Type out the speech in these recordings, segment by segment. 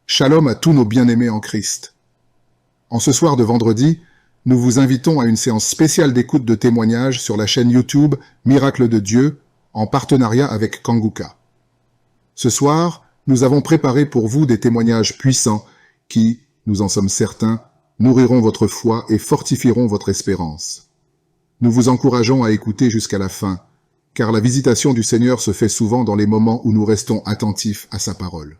Shalom à tous nos bien-aimés en Christ. En ce soir de vendredi, nous vous invitons à une séance spéciale d'écoute de témoignages sur la chaîne YouTube Miracle de Dieu, en partenariat avec Kanguka. Ce soir, nous avons préparé pour vous des témoignages puissants qui, nous en sommes certains, nourriront votre foi et fortifieront votre espérance. Nous vous encourageons à écouter jusqu'à la fin, car la visitation du Seigneur se fait souvent dans les moments où nous restons attentifs à sa parole.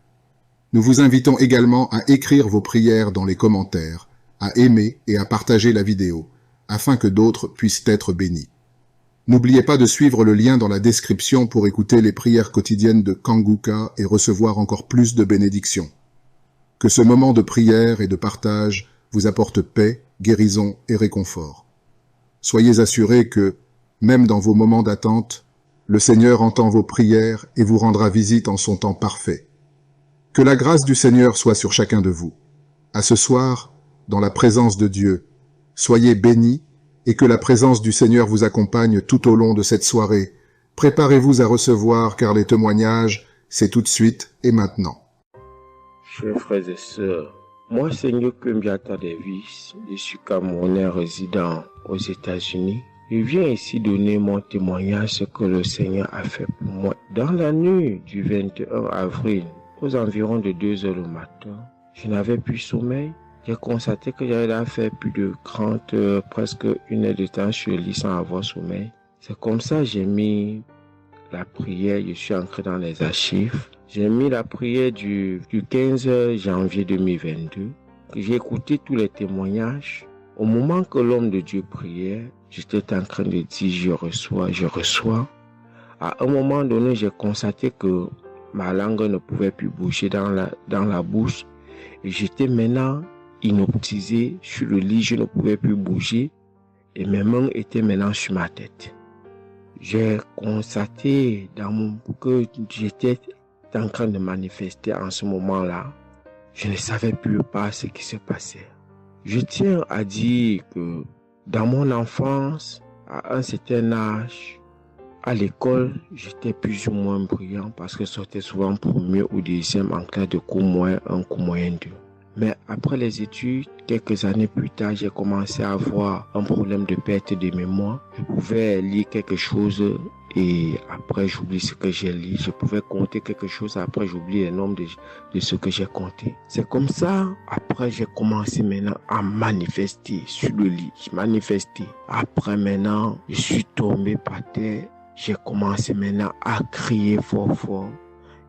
Nous vous invitons également à écrire vos prières dans les commentaires, à aimer et à partager la vidéo, afin que d'autres puissent être bénis. N'oubliez pas de suivre le lien dans la description pour écouter les prières quotidiennes de Kanguka et recevoir encore plus de bénédictions. Que ce moment de prière et de partage vous apporte paix, guérison et réconfort. Soyez assurés que, même dans vos moments d'attente, le Seigneur entend vos prières et vous rendra visite en son temps parfait. Que la grâce du Seigneur soit sur chacun de vous. À ce soir, dans la présence de Dieu, soyez bénis et que la présence du Seigneur vous accompagne tout au long de cette soirée. Préparez-vous à recevoir car les témoignages, c'est tout de suite et maintenant. Chers frères et sœurs, moi Seigneur Kumbiata Davis, je suis Camerounais résident aux États-Unis. Je viens ici donner mon témoignage ce que le Seigneur a fait pour moi. Dans la nuit du 21 avril, aux environs de 2 heures le matin, je n'avais plus sommeil. J'ai constaté que j'avais fait plus de 30 heures, presque 1 heure de temps sur le lit sans avoir sommeil. C'est comme ça que j'ai mis la prière, je suis entré dans les archives. J'ai mis la prière du 15 janvier 2022. J'ai écouté tous les témoignages. Au moment que l'homme de Dieu priait, j'étais en train de dire je reçois. À un moment donné, j'ai constaté que ma langue ne pouvait plus bouger dans la bouche. Et j'étais maintenant inoptisé sur le lit, je ne pouvais plus bouger. Et mes mains étaient maintenant sur ma tête. J'ai constaté que j'étais en train de manifester en ce moment-là. Je ne savais plus pas ce qui se passait. Je tiens à dire que dans mon enfance, à un certain âge, à l'école, j'étais plus ou moins brillant parce que je sortais souvent premier ou deuxième en classe de cours moyen 1, cours moyen 2. Mais après les études, quelques années plus tard, j'ai commencé à avoir un problème de perte de mémoire. Je pouvais lire quelque chose et après j'oublie ce que j'ai lu. Je pouvais compter quelque chose, après j'oublie le nombre de ce que j'ai compté. C'est comme ça, après j'ai commencé maintenant à manifester sur le lit. Je manifestais. Après maintenant, je suis tombé par terre. J'ai commencé maintenant à crier fort.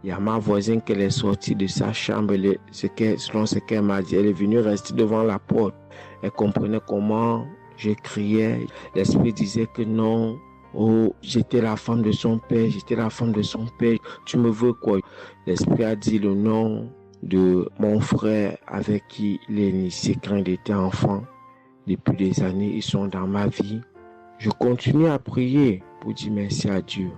Il y a ma voisine qui est sortie de sa chambre, selon ce qu'elle m'a dit. Elle est venue rester devant la porte. Elle comprenait comment je criais. L'esprit disait que non, j'étais la femme de son père, tu me veux quoi? L'esprit a dit le nom de mon frère avec qui il est initié quand il était enfant. Depuis des années, ils sont dans ma vie. Je continue à prier pour dire merci à Dieu.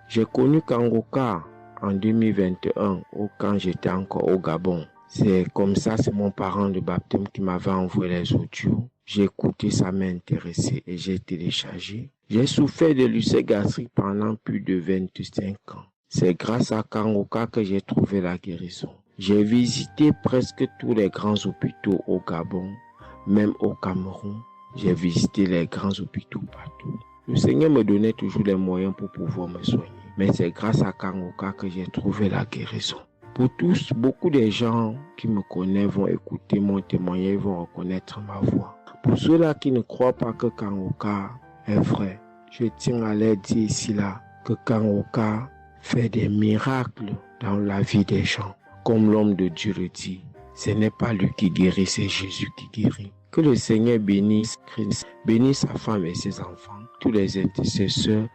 J'ai connu Kanguka en 2021, quand j'étais encore au Gabon. C'est comme ça, c'est mon parent de baptême qui m'avait envoyé les audios. J'ai écouté, ça m'a intéressé et j'ai téléchargé. J'ai souffert de l'ulcère gastrique pendant plus de 25 ans. C'est grâce à Kanguka que j'ai trouvé la guérison. J'ai visité presque tous les grands hôpitaux au Gabon, même au Cameroun. J'ai visité les grands hôpitaux partout. Le Seigneur me donnait toujours les moyens pour pouvoir me soigner. Mais c'est grâce à Kanguka que j'ai trouvé la guérison. Pour tous, beaucoup de gens qui me connaissent vont écouter mon témoignage, vont reconnaître ma voix. Pour ceux-là qui ne croient pas que Kanguka est vrai, je tiens à leur dire ici là que Kanguka fait des miracles dans la vie des gens. Comme l'homme de Dieu le dit, ce n'est pas lui qui guérit, c'est Jésus qui guérit. Que le Seigneur bénisse Christ, bénisse sa femme et ses enfants, tous les intercesseurs,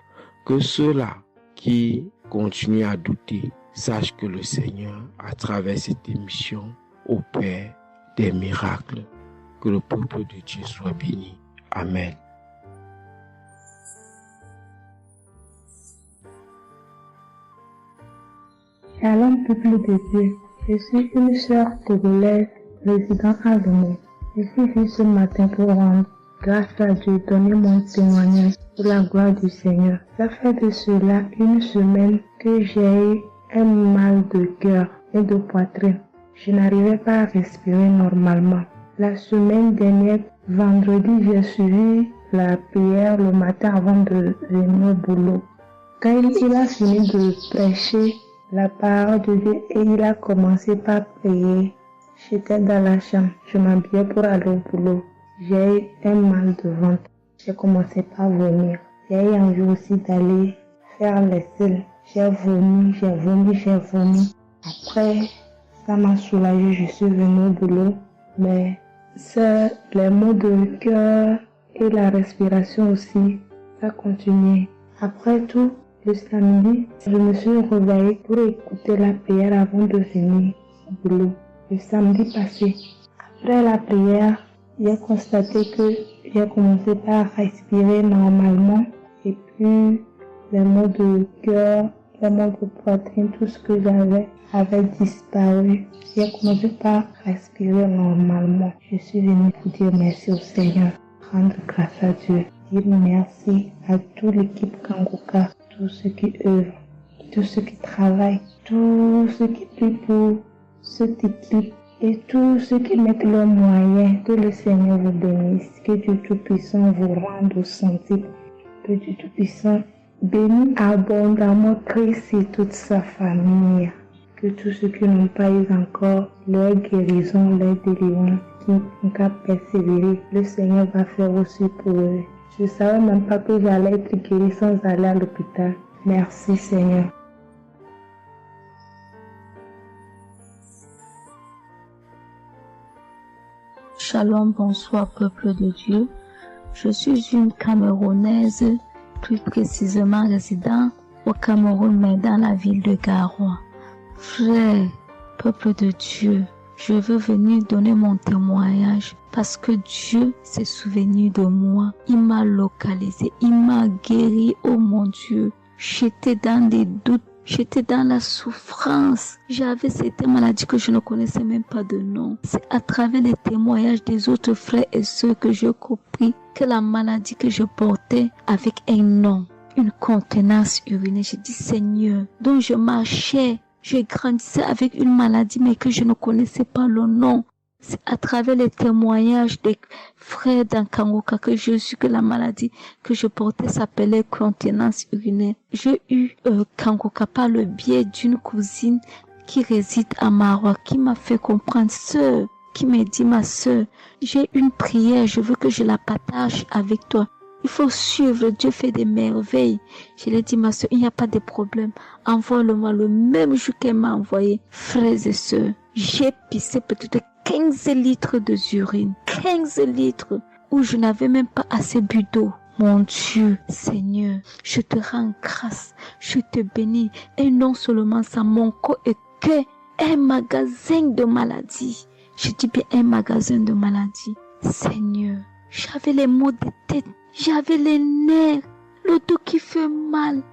que ceux-là qui continuent à douter sachent que le Seigneur, à travers cette émission, opère des miracles. Que le peuple de Dieu soit béni. Amen. Shalom, peuple de Dieu. Je suis une sœur togolaise résidant à Lomé. Je suis venue ce matin pour rendre grâce à Dieu, donner mon témoignage pour la gloire du Seigneur. Ça fait de cela 1 semaine que j'ai eu un mal de cœur et de poitrine. Je n'arrivais pas à respirer normalement. La semaine dernière, vendredi, j'ai suivi la prière le matin avant de venir au boulot. Quand il a fini de prêcher la parole de Dieu et il a commencé par prier, j'étais dans la chambre, je m'habillais pour aller au boulot. J'ai eu un mal de ventre. J'ai commencé par vomir. J'ai eu envie aussi d'aller faire les selles. J'ai vomi. Après, ça m'a soulagé, je suis venue au boulot. Mais c'est les maux de cœur et la respiration aussi, ça continuait. Après tout, le samedi, je me suis réveillée pour écouter la prière avant de venir au boulot. Le samedi passé, après la prière, j'ai constaté que j'ai commencé par respirer normalement et puis les maux de cœur, les maux de poitrine, tout ce que j'avais avait disparu. J'ai commencé par respirer normalement. Je suis venue pour dire merci au Seigneur, rendre grâce à Dieu, dire merci à toute l'équipe Kangoka, tous ceux qui œuvrent, tous ceux qui travaillent, tous ceux qui prient pour cette équipe et tous ceux qui mettent leurs moyens. Que le Seigneur vous bénisse, que Dieu Tout-Puissant vous rende au centime, que Dieu Tout-Puissant bénisse abondamment Christ et toute sa famille. Que tous ceux qui n'ont pas eu encore leur guérison, leur délivrance, qui n'ont qu'à persévérer, le Seigneur va faire aussi pour eux. Je ne savais même pas que j'allais être guérie sans aller à l'hôpital. Merci Seigneur. Shalom, bonsoir peuple de Dieu. Je suis une Camerounaise, plus précisément résident au Cameroun, mais dans la ville de Garoua. Frère, peuple de Dieu, je veux venir donner mon témoignage parce que Dieu s'est souvenu de moi. Il m'a localisé, il m'a guéri, oh mon Dieu. J'étais dans des doutes, j'étais dans la souffrance. J'avais cette maladie que je ne connaissais même pas de nom. C'est à travers les témoignages des autres frères et sœurs que j'ai compris que la maladie que je portais avec un nom, une contenance urinaire. J'ai dit Seigneur, donc je marchais. Je grandissais avec une maladie mais que je ne connaissais pas le nom. C'est à travers les témoignages des frères d'Ankangoka que je suis que la maladie que je portais s'appelait contenance urinaire. J'ai eu Kangoka par le biais d'une cousine qui réside à Maroc, qui m'a fait comprendre, sœur, qui m'a dit ma sœur, j'ai une prière, je veux que je la partage avec toi. Il faut suivre, Dieu fait des merveilles. Je lui ai dit, ma soeur, il n'y a pas de problème. Envoie-le-moi le même jour qu'elle m'a envoyé. Frères et sœurs, j'ai pissé peut-être 15 litres d'urine. 15 litres où je n'avais même pas assez bu d'eau. Mon Dieu, Seigneur, je te rends grâce. Je te bénis. Et non seulement ça, mon corps est qu'un magasin de maladies. Je dis bien un magasin de maladies. Seigneur, j'avais les maux de tête. J'avais les nerfs, le dos qui fait mal,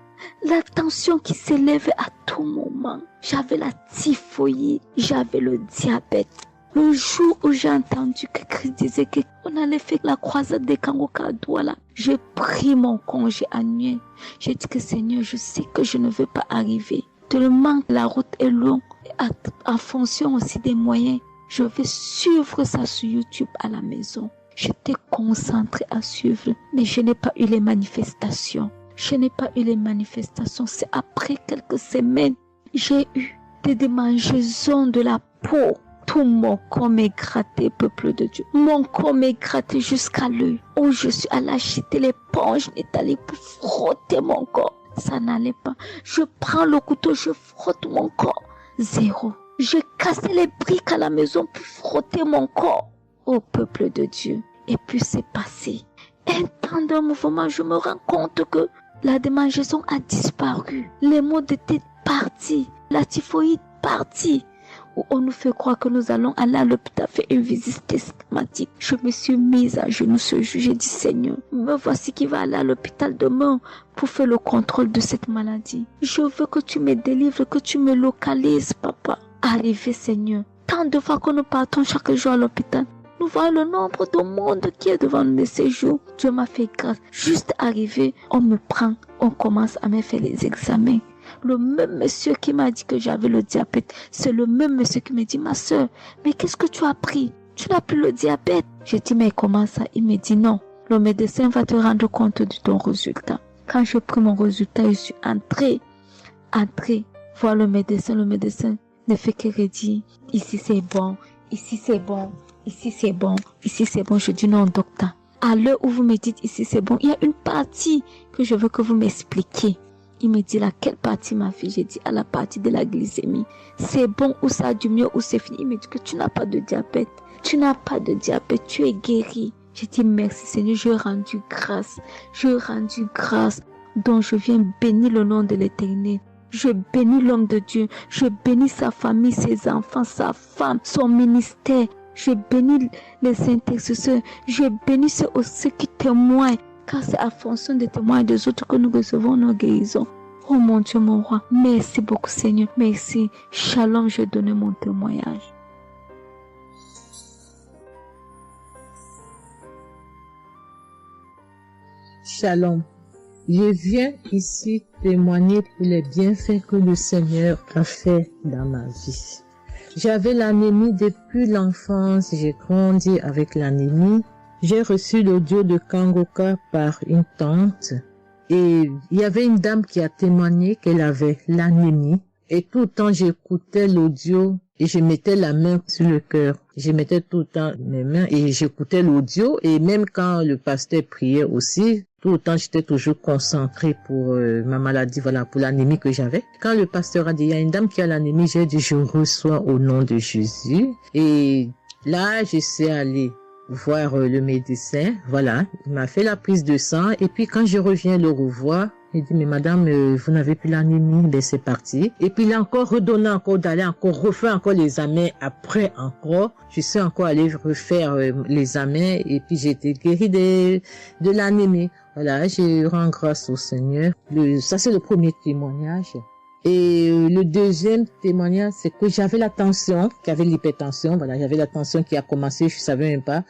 la tension qui s'élevait à tout moment. J'avais la typhoïde, j'avais le diabète. Le jour où j'ai entendu que Christ disait qu'on allait faire la croisade des Kangoka à Douala, j'ai pris mon congé annuel. J'ai dit que Seigneur, je sais que je ne veux pas arriver. Tellement la route est longue, en fonction aussi des moyens. Je vais suivre ça sur YouTube à la maison. J'étais concentrée à suivre, mais je n'ai pas eu les manifestations. C'est après quelques semaines, j'ai eu des démangeaisons de la peau. Tout mon corps m'est gratté, peuple de Dieu. Mon corps m'est gratté jusqu'à l'œil. Où je suis allée acheter l'éponge, allée pour frotter mon corps. Ça n'allait pas. Je prends le couteau, je frotte mon corps. Zéro. J'ai cassé les briques à la maison pour frotter mon corps. Ô peuple de Dieu. Et puis c'est passé. Un temps de mouvement, je me rends compte que la démangeaison a disparu. Les maux de tête partis. La typhoïde partie. Où on nous fait croire que nous allons aller à l'hôpital faire une visite systématique. Je me suis mise à genoux ce jour. J'ai dit Seigneur, me voici qui va aller à l'hôpital demain pour faire le contrôle de cette maladie. Je veux que tu me délivres, que tu me localises, papa. Arrivé Seigneur. Tant de fois que nous partons chaque jour à l'hôpital. Nous voyons le nombre de monde qui est devant nous de ces jours. Dieu m'a fait grâce. Juste arrivé, on me prend, on commence à me faire les examens. Le même monsieur qui m'a dit que j'avais le diabète, c'est le même monsieur qui me dit, ma soeur, mais qu'est-ce que tu as pris? Tu n'as plus le diabète. J'ai dit, mais comment ça? Il me dit, non, le médecin va te rendre compte de ton résultat. Quand j'ai pris mon résultat, je suis entrée voir le médecin ne fait que redire, ici c'est bon, ici c'est bon, ici c'est bon, ici c'est bon. Je dis non, docteur. À l'heure où vous me dites ici c'est bon, il y a une partie que je veux que vous m'expliquiez. Il me dit laquelle partie, ma fille? J'ai dit à la partie de la glycémie. C'est bon ou ça a du mieux ou c'est fini? Il me dit que tu n'as pas de diabète. Tu n'as pas de diabète, tu es guéri. J'ai dit merci Seigneur, je rendu grâce. Donc je viens bénir le nom de l'Éternel. Je bénis l'homme de Dieu. Je bénis sa famille, ses enfants, sa femme, son ministère. Je bénis les intercesseurs. Je bénis ceux qui témoignent. Car c'est à fonction des témoins des autres que nous recevons nos guérisons. Oh mon Dieu, mon roi. Merci beaucoup Seigneur. Merci. Shalom, je donne mon témoignage. Shalom. Je viens ici témoigner pour les bienfaits que le Seigneur a fait dans ma vie. J'avais l'anémie depuis l'enfance, j'ai grandi avec l'anémie. J'ai reçu l'audio de Kangoka par une tante et il y avait une dame qui a témoigné qu'elle avait l'anémie. Et tout le temps j'écoutais l'audio et je mettais la main sur le cœur. Je mettais tout le temps mes mains et j'écoutais l'audio et même quand le pasteur priait aussi, tout le temps j'étais toujours concentrée pour ma maladie, voilà, pour l'anémie que j'avais. Quand le pasteur a dit, il y a une dame qui a l'anémie, j'ai dit, je reçois au nom de Jésus. Et là, je suis allée voir le médecin, voilà, il m'a fait la prise de sang et puis quand je reviens le revoir, il dit, mais madame, vous n'avez plus l'anémie, ben c'est parti. Et puis il a encore redonné d'aller refaire encore les examens après encore. Je suis encore allée refaire les examens et puis j'ai été guérie de l'anémie. Voilà, je rends grâce au Seigneur. Ça c'est le premier témoignage. Et le deuxième témoignage, c'est que j'avais la tension, j'avais l'hypertension, voilà, j'avais la tension qui a commencé, je savais même pas,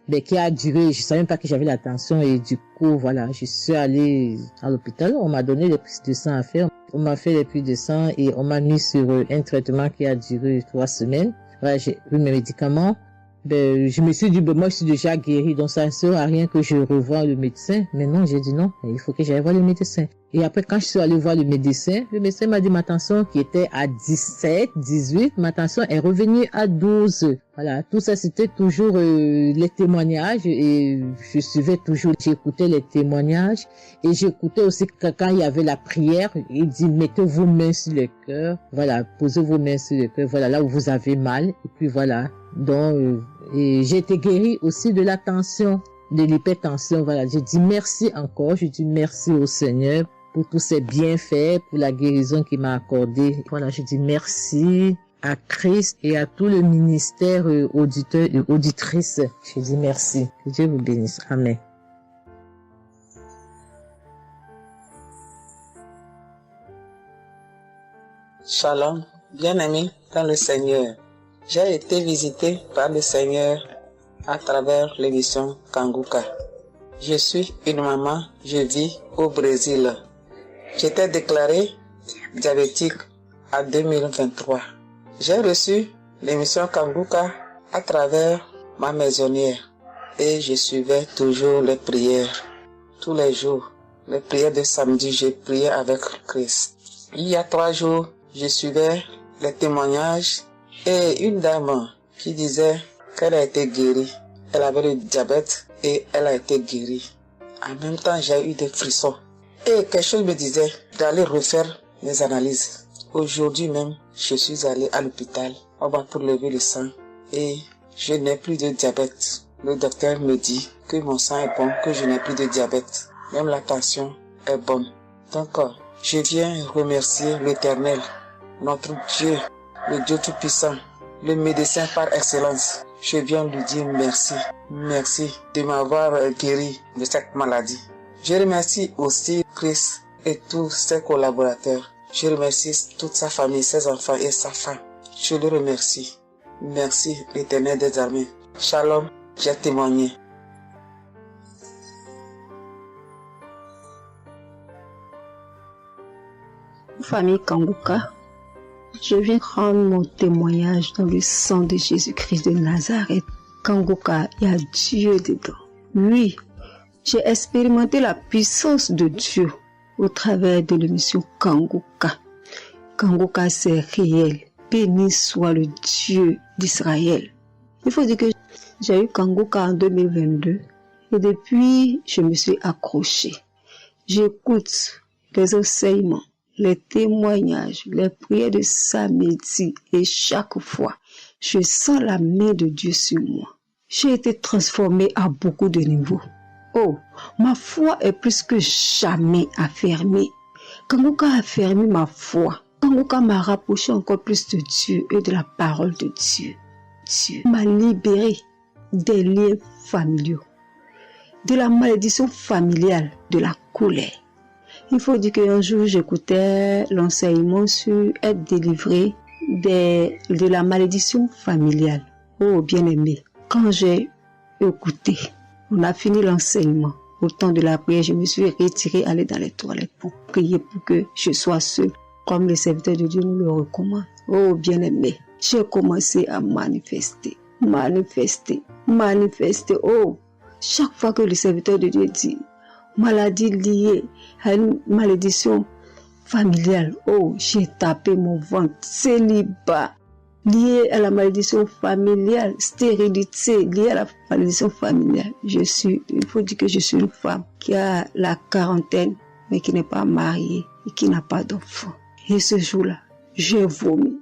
mais qui a duré, je savais même pas que j'avais la tension et du coup, voilà, je suis allée à l'hôpital, on m'a donné les prises de sang à faire, on m'a fait les prises de sang et on m'a mis sur un traitement qui a duré 3 semaines. Voilà, j'ai pris mes médicaments. Ben, je me suis dit, ben, moi, je suis déjà guérie, donc ça ne sert à rien que je revoie le médecin. Mais non, j'ai dit non, il faut que j'aille voir le médecin. Et après, quand je suis allée voir le médecin m'a dit ma tension qui était à 17, 18, ma tension est revenue à 12. Voilà, tout ça, c'était toujours les témoignages et je suivais toujours, j'écoutais les témoignages et j'écoutais aussi que quand il y avait la prière, il dit, mettez vos mains sur le cœur, voilà, posez vos mains sur le cœur, voilà, là où vous avez mal, et puis voilà. Donc, et j'ai été guérie aussi de la tension, de l'hypertension, voilà. Je dis merci encore, je dis merci au Seigneur pour tous ses bienfaits, pour la guérison qu'il m'a accordée. Voilà, je dis merci à Christ et à tout le ministère auditeur et auditrice. Je dis merci. Que Dieu vous bénisse. Amen. Shalom, bien-aimé dans le Seigneur. J'ai été visité par le Seigneur à travers l'émission Kangoka. Je suis une maman, je vis au Brésil. J'étais déclarée diabétique en 2023. J'ai reçu l'émission Kangoka à travers ma maisonnière et je suivais toujours les prières. Tous les jours, les prières de samedi, j'ai prié avec Christ. Il y a 3 jours, je suivais les témoignages et une dame qui disait qu'elle a été guérie. Elle avait le diabète et elle a été guérie. En même temps, j'ai eu des frissons. Et quelque chose me disait d'aller refaire mes analyses. Aujourd'hui même, je suis allé à l'hôpital. On va pour lever le sang et je n'ai plus de diabète. Le docteur me dit que mon sang est bon, que je n'ai plus de diabète. Même la tension est bonne. Donc, je viens remercier l'Éternel, notre Dieu, le Dieu Tout-Puissant, le médecin par excellence. Je viens lui dire merci. Merci de m'avoir guéri de cette maladie. Je remercie aussi Christ et tous ses collaborateurs. Je remercie toute sa famille, ses enfants et sa femme. Je le remercie. Merci l'Éternel des armées. Shalom, j'ai témoigné. famille Kanguka, je viens rendre mon témoignage dans le sang de Jésus-Christ de Nazareth. Kanguka, il y a Dieu dedans. Oui, j'ai expérimenté la puissance de Dieu au travers de l'émission Kanguka. Kanguka, c'est réel. Béni soit le Dieu d'Israël. Il faut dire que j'ai eu Kanguka en 2022 et depuis, je me suis accrochée. J'écoute les enseignements, les témoignages, les prières de samedi et chaque fois, je sens la main de Dieu sur moi. J'ai été transformée à beaucoup de niveaux. Oh, ma foi est plus que jamais affermie. Kanguka a affermi ma foi. Kanguka m'a rapproché encore plus de Dieu et de la parole de Dieu. Dieu m'a libéré des liens familiaux, de la malédiction familiale, de la colère. Il faut dire qu'un jour, j'écoutais l'enseignement sur être délivré de la malédiction familiale. Oh, bien-aimé, quand j'ai écouté, on a fini l'enseignement. Au temps de la prière, je me suis retirée, aller dans les toilettes pour prier pour que je sois seule, comme le serviteur de Dieu nous le recommande. Oh, bien-aimé, j'ai commencé à manifester. Oh, chaque fois que le serviteur de Dieu dit maladie liée à une malédiction familiale, oh, j'ai tapé mon ventre. Célibat lié à la malédiction familiale, stérilité liée à la malédiction familiale. Il faut dire que je suis une femme qui a la quarantaine, mais qui n'est pas mariée et qui n'a pas d'enfant. Et ce jour-là, j'ai vomi.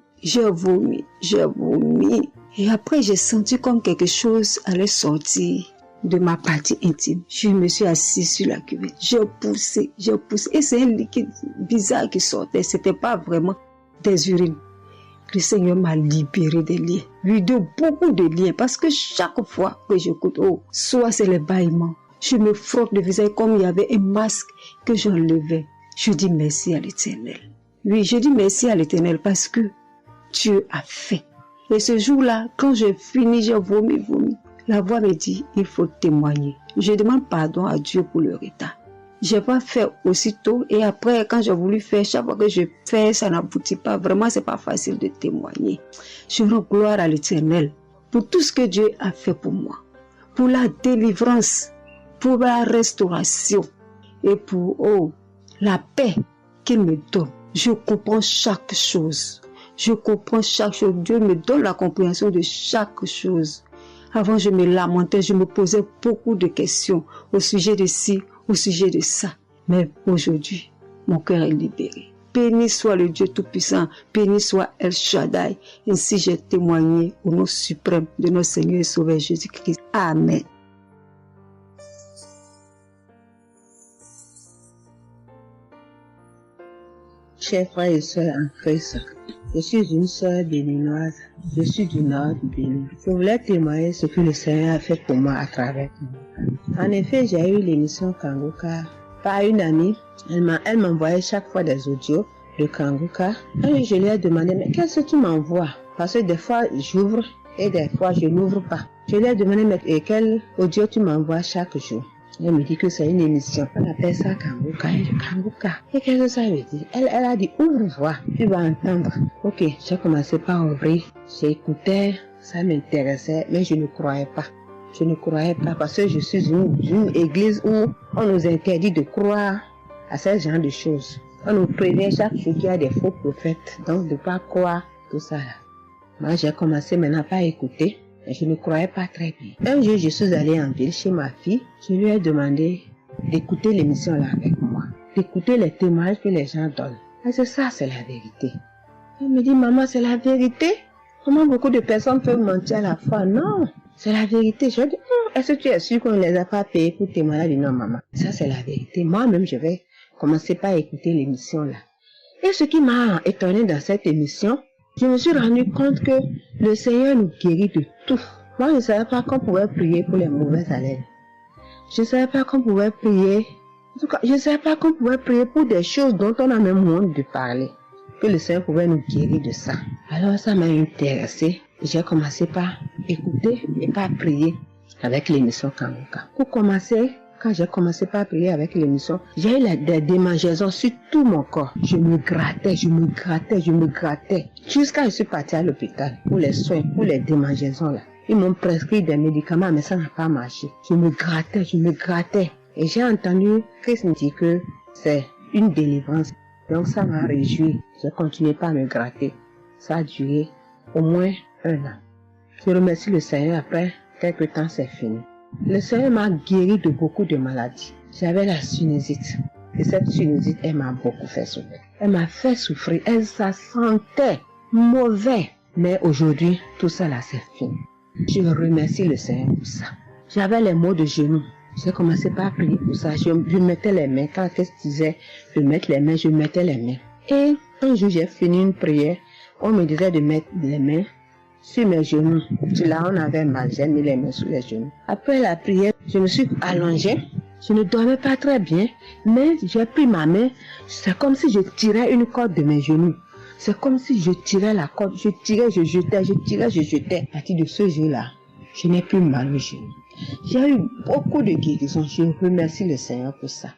Et après, j'ai senti comme quelque chose allait sortir de ma partie intime. Je me suis assise sur la cuvette. J'ai poussé. Et c'est un liquide bizarre qui sortait. C'était pas vraiment des urines. Le Seigneur m'a libéré des liens. Oui, de beaucoup de liens. Parce que chaque fois que j'écoute, oh, soit c'est les bâillements. Je me frotte le visage comme il y avait un masque que j'enlevais. Je dis merci à l'Éternel. Oui, je dis merci à l'Éternel parce que Dieu a fait. Et ce jour-là, quand j'ai fini, j'ai vomi. La voix me dit, il faut témoigner. Je demande pardon à Dieu pour le retard. Je n'ai pas fait aussitôt et après, quand j'ai voulu faire, chaque fois que je fais, ça n'aboutit pas. Vraiment, c'est pas facile de témoigner. Je rends gloire à l'Éternel pour tout ce que Dieu a fait pour moi. Pour la délivrance, pour la restauration et pour la paix qu'il me donne. Je comprends chaque chose. Dieu me donne la compréhension de chaque chose. Avant, je me lamentais, je me posais beaucoup de questions au sujet de ci, au sujet de ça. Mais aujourd'hui, mon cœur est libéré. Béni soit le Dieu Tout-Puissant, béni soit El Shaddai. Ainsi j'ai témoigné au nom suprême de notre Seigneur et Sauveur Jésus-Christ. Amen. Chers frères et sœurs en Christ, je suis une sœur béninoise, je suis du nord du Bénin. Je voulais témoigner ce que le Seigneur a fait pour moi à travers moi. En effet, j'ai eu l'émission Kanguka par une amie. Elle m'envoyait chaque fois des audios de Kanguka. Et je lui ai demandé, mais qu'est-ce que tu m'envoies? Parce que des fois, j'ouvre et des fois, je n'ouvre pas. Je lui ai demandé, mais quel audio tu m'envoies chaque jour? Elle me dit que c'est une émission. On appelle ça Kanguka. Kanguka. Et qu'est-ce que ça veut dire? Elle a dit, ouvre-toi, tu vas entendre. Ok, j'ai commencé par ouvrir. J'écoutais, ça m'intéressait, mais je ne croyais pas. Parce que je suis une église où on nous interdit de croire à ce genre de choses. On nous prévient chaque jour qu'il y a des faux prophètes, donc de ne pas croire tout ça là. Moi, j'ai commencé maintenant par écouter. Je ne croyais pas très bien. Un jour, je suis allée en ville chez ma fille. Je lui ai demandé d'écouter l'émission là avec moi, d'écouter les témoignages que les gens donnent. Parce que ça, c'est la vérité. Elle me dit, maman, c'est la vérité? Comment beaucoup de personnes peuvent mentir à la fois? Non, c'est la vérité. Je lui ai dit, est-ce que tu es sûr qu'on ne les a pas payés pour témoigner? Elle dit, non, maman, ça c'est la vérité. Moi-même, je vais commencer par écouter l'émission là. Et ce qui m'a étonné dans cette émission, je me suis rendu compte que le Seigneur nous guérit de tout. Moi, je ne savais pas qu'on pouvait prier pour les mauvaises haleines. Je ne savais pas qu'on pouvait prier. En tout cas, je ne savais pas qu'on pouvait prier pour des choses dont on a même honte de parler. Que le Seigneur pouvait nous guérir de ça. Alors, ça m'a intéressé. J'ai commencé par écouter et par prier avec l'émission Kanguka. Pour commencer, quand j'ai commencé par prier avec l'émission, j'ai eu des démangeaisons sur tout mon corps. Je me grattais. Jusqu'à ce que je suis partie à l'hôpital pour les soins, pour les démangeaisons là. Ils m'ont prescrit des médicaments, mais ça n'a pas marché. Je me grattais. Et j'ai entendu Christ me dire que c'est une délivrance. Donc ça m'a réjoui. J'ai continué par me gratter. Ça a duré au moins 1 an. Je remercie le Seigneur, après quelques temps c'est fini. Le Seigneur m'a guéri de beaucoup de maladies. J'avais la sinusite. Et cette sinusite, elle m'a beaucoup fait souffrir. Elle m'a fait souffrir. Ça sentait mauvais. Mais aujourd'hui, tout ça là, c'est fini. Je remercie le Seigneur pour ça. J'avais les maux de genoux. J'ai commencé par prier pour ça. Je mettais les mains. Quand qu'est-ce que disait de mettre les mains, je mettais les mains. Et un jour, j'ai fini une prière. On me disait de mettre les mains sur mes genoux. Là, on avait mal. J'ai mis les mains sur les genoux. Après la prière, je me suis allongée. Je ne dormais pas très bien. Mais j'ai pris ma main. C'est comme si je tirais une corde de mes genoux. C'est comme si je tirais la corde. Je tirais, je jetais. À partir de ce jour-là, je n'ai plus mal aux genoux. J'ai eu beaucoup de guérisons. Je remercie le Seigneur pour ça.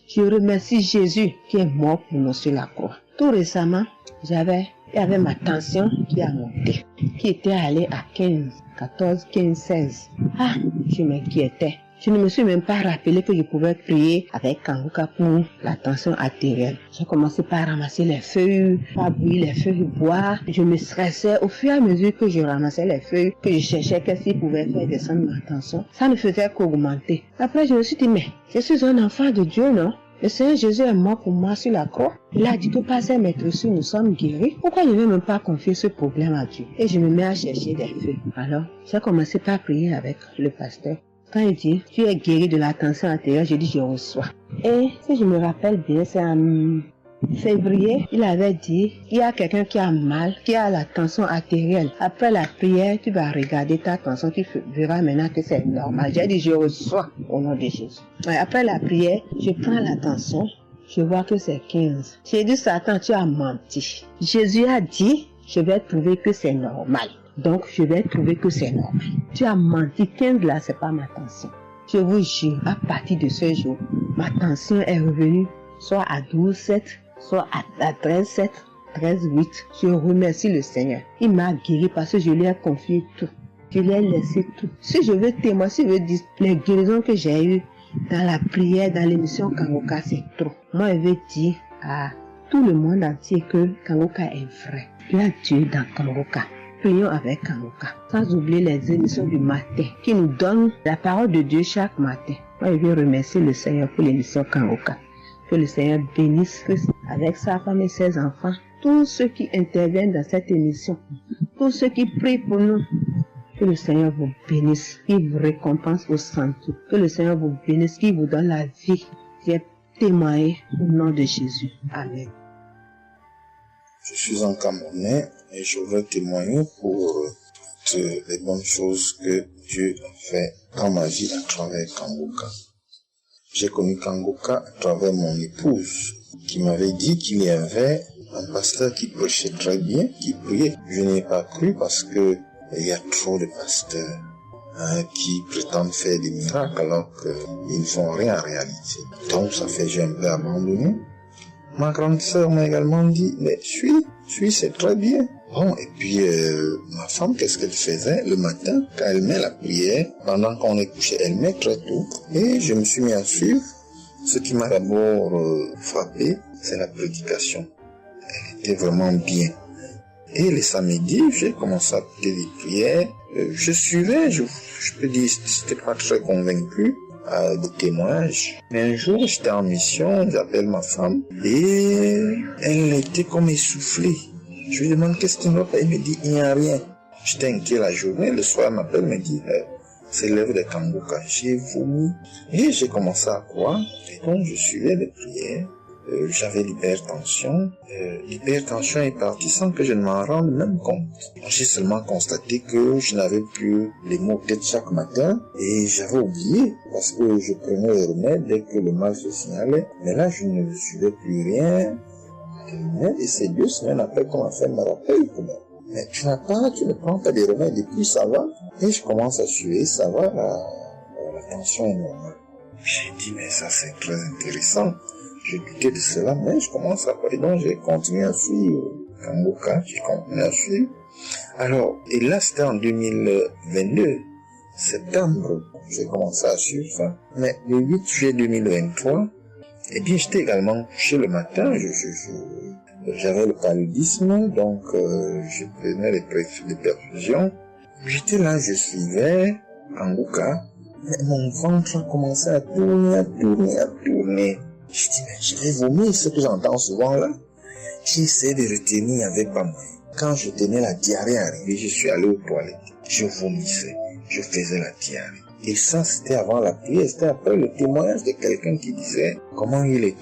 Je remercie Jésus qui est mort pour nous sur la croix. Tout récemment, il y avait ma tension qui a monté, qui était allée à 15, 14, 15, 16. Ah, je m'inquiétais. Je ne me suis même pas rappelé que je pouvais prier avec Kanguka pour la tension artérielle. J'ai commencé par ramasser les feuilles, par bouillir les feuilles, boire. Je me stressais au fur et à mesure que je ramassais les feuilles, que je cherchais qu'est-ce qui pouvait faire descendre ma tension. Ça ne faisait qu'augmenter. Après, je me suis dit, mais je suis un enfant de Dieu, non? Le Seigneur Jésus est mort pour moi sur la croix. Il a dit que par ses maîtresses, nous sommes guéris. Pourquoi je ne vais même pas confier ce problème à Dieu? Et je me mets à chercher des feuilles. Alors, j'ai commencé par prier avec le pasteur. Quand il dit, tu es guéri de la tension artérielle, je dis, je reçois. Et si je me rappelle bien, c'est en février, il avait dit, il y a quelqu'un qui a mal, qui a la tension artérielle. Après la prière, tu vas regarder ta tension, tu verras maintenant que c'est normal. J'ai dit, je reçois au nom de Jésus. Et après la prière, je prends la tension, je vois que c'est 15. J'ai dit, Satan, tu as menti. Jésus a dit, je vais trouver que c'est normal. Donc, je vais trouver que c'est normal. Tu as menti, 15 là, c'est pas ma tension. Je vous jure, à partir de ce jour, ma tension est revenue soit à 12,7, soit à 13,7, 13,8. Je remercie le Seigneur. Il m'a guéri parce que je lui ai confié tout. Je lui ai laissé tout. Si je veux témoigner, si je veux dire les guérisons que j'ai eues dans la prière, dans l'émission Kanguka, c'est trop. Moi, je veux dire à tout le monde entier que Kanguka est vrai. Il y a Dieu dans Kanguka. Prions avec Kanguka, sans oublier les émissions du matin qui nous donnent la parole de Dieu chaque matin. Moi, je veux remercier le Seigneur pour l'émission Kanguka. Que le Seigneur bénisse Christ avec sa femme et ses enfants, tous ceux qui interviennent dans cette émission, tous ceux qui prient pour nous. Que le Seigneur vous bénisse, qu'il vous récompense au centre. Que le Seigneur vous bénisse, qu'il vous donne la vie. J'ai témoigné au nom de Jésus. Amen. Je suis un Camerounais et je veux témoigner pour toutes les bonnes choses que Dieu a fait dans ma vie à travers Kanguka. J'ai connu Kanguka à travers mon épouse qui m'avait dit qu'il y avait un pasteur qui prêchait très bien, qui priait. Je n'ai pas cru parce que il y a trop de pasteurs qui prétendent faire des miracles alors qu'ils ne font rien en réalité. Donc ça fait que j'ai un peu abandonné. Ma grande sœur m'a également dit, mais suis, c'est très bien. Bon, et puis ma femme, qu'est-ce qu'elle faisait le matin quand elle met la prière, pendant qu'on est couché, elle met très tôt. Et je me suis mis à suivre. Ce qui m'a d'abord frappé, c'est la prédication. Elle était vraiment bien. Et les samedis, j'ai commencé à écouter les prières. Je suivais, je peux dire, j'étais pas très convaincu des témoignages. Mais un jour, j'étais en mission, j'appelle ma femme, et elle était comme essoufflée. Je lui demande qu'est-ce qui ne va pas, elle me dit, il n'y a rien. J'étais inquiet la journée, le soir, elle m'appelle, me dit, c'est l'œuvre de Kanguka. J'ai vomi, et j'ai commencé à croire, et donc je suivais les prières. J'avais l'hypertension. L'hypertension est partie sans que je ne m'en rende même compte. J'ai seulement constaté que je n'avais plus les maux de tête chaque matin et j'avais oublié parce que je prenais les remèdes dès que le mal se signalait. Mais là, je ne suivais plus rien. Et c'est 2 semaines après qu'on m'a fait me rappel. Mais tu ne prends pas des remèdes et puis ça va. Et je commence à suivre, ça va, la tension est normale. J'ai dit, mais ça c'est très intéressant. Je doutais de cela, mais je commence à voir. Et donc j'ai continué à suivre Kangoka, j'ai continué à suivre. Alors, et là c'était en 2022, septembre, j'ai commencé à suivre ça. Mais le 8 juillet 2023, eh bien j'étais également couché le matin, j'avais le paludisme, donc je prenais les perfusions. J'étais là, je suivais Kangoka, mais mon ventre a commencé à tourner. Je dis, mais je vais vomir, ce que j'entends souvent là. J'ai essayé de retenir avec pas moyen. Quand je tenais la diarrhée arrivée, je suis allé aux toilettes. Je vomissais, je faisais la diarrhée. Et ça, c'était avant la prière, c'était après le témoignage de quelqu'un qui disait comment il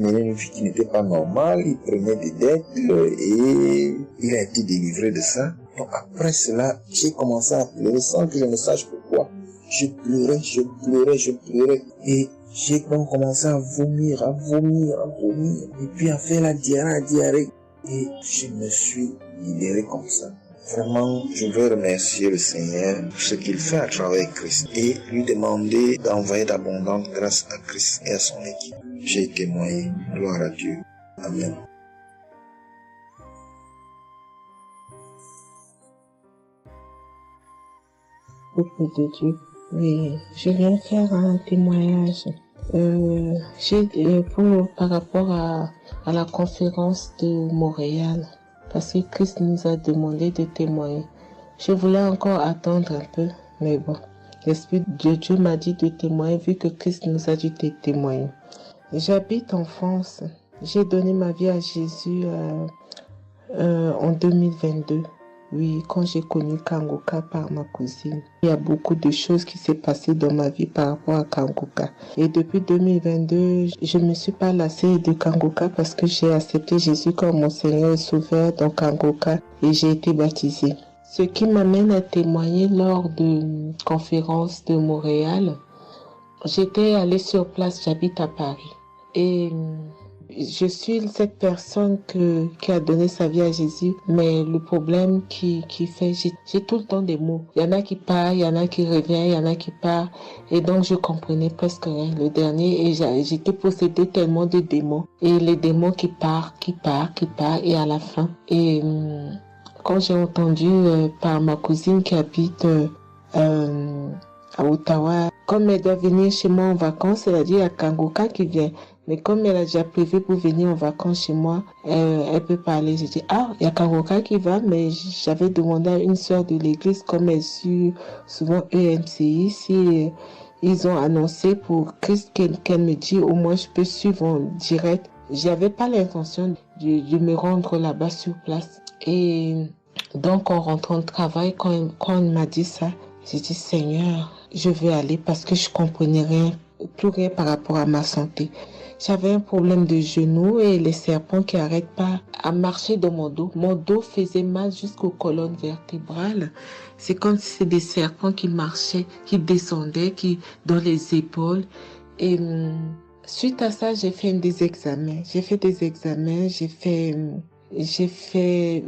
menait une vie qui n'était pas normale, il prenait des dettes et il a été délivré de ça. Donc après cela, j'ai commencé à pleurer sans que je ne sache pourquoi. Je pleurais. Et j'ai donc commencé à vomir. Et puis à faire la diarrhée. Et je me suis libéré comme ça. Vraiment, je veux remercier le Seigneur pour ce qu'il fait à travers Christ et lui demander d'envoyer d'abondantes grâces à Christ et à son équipe. J'ai témoigné. Gloire à Dieu. Amen. Peuple de Dieu. Oui, je viens faire un témoignage. Par rapport à la conférence de Montréal, parce que Christ nous a demandé de témoigner. Je voulais encore attendre un peu, mais bon, l'Esprit de Dieu m'a dit de témoigner vu que Christ nous a dit de témoigner. J'habite en France. J'ai donné ma vie à Jésus en 2022. Oui, quand j'ai connu Kangoka par ma cousine. Il y a beaucoup de choses qui s'est passées dans ma vie par rapport à Kangoka. Et depuis 2022, je ne me suis pas lassée de Kangoka parce que j'ai accepté Jésus comme mon Seigneur et Sauveur dans Kangoka et j'ai été baptisée. Ce qui m'amène à témoigner lors de conférence de Montréal, j'étais allée sur place, j'habite à Paris. Et je suis cette personne qui a donné sa vie à Jésus, mais le problème qui fait, j'ai tout le temps des mots. Il y en a qui partent, il y en a qui reviennent, il y en a qui partent, et donc je comprenais presque rien. Le dernier, et j'étais possédée tellement de démons, et les démons qui partent, et à la fin. Et quand j'ai entendu par ma cousine qui habite à Ottawa, comme elle doit venir chez moi en vacances, elle a dit il y a Kangoka qui vient. Mais comme elle a déjà prévu pour venir en vacances chez moi, elle peut parler. J'ai dit, il y a Kangoka qui va, mais j'avais demandé à une sœur de l'église, comme elle suit souvent EMCI, si ils ont annoncé pour Christ qu'elle me dit, au moins je peux suivre en direct. J'avais pas l'intention de me rendre là-bas sur place. Et donc, en rentrant de travail, quand elle m'a dit ça, j'ai dit, Seigneur, je veux aller parce que je comprenais plus rien par rapport à ma santé. J'avais un problème de genou et les serpents qui n'arrêtent pas à marcher dans mon dos. Mon dos faisait mal jusqu'aux colonnes vertébrales. C'est comme si c'était des serpents qui marchaient, qui descendaient, dans les épaules. Et suite à ça, j'ai fait des examens. J'ai fait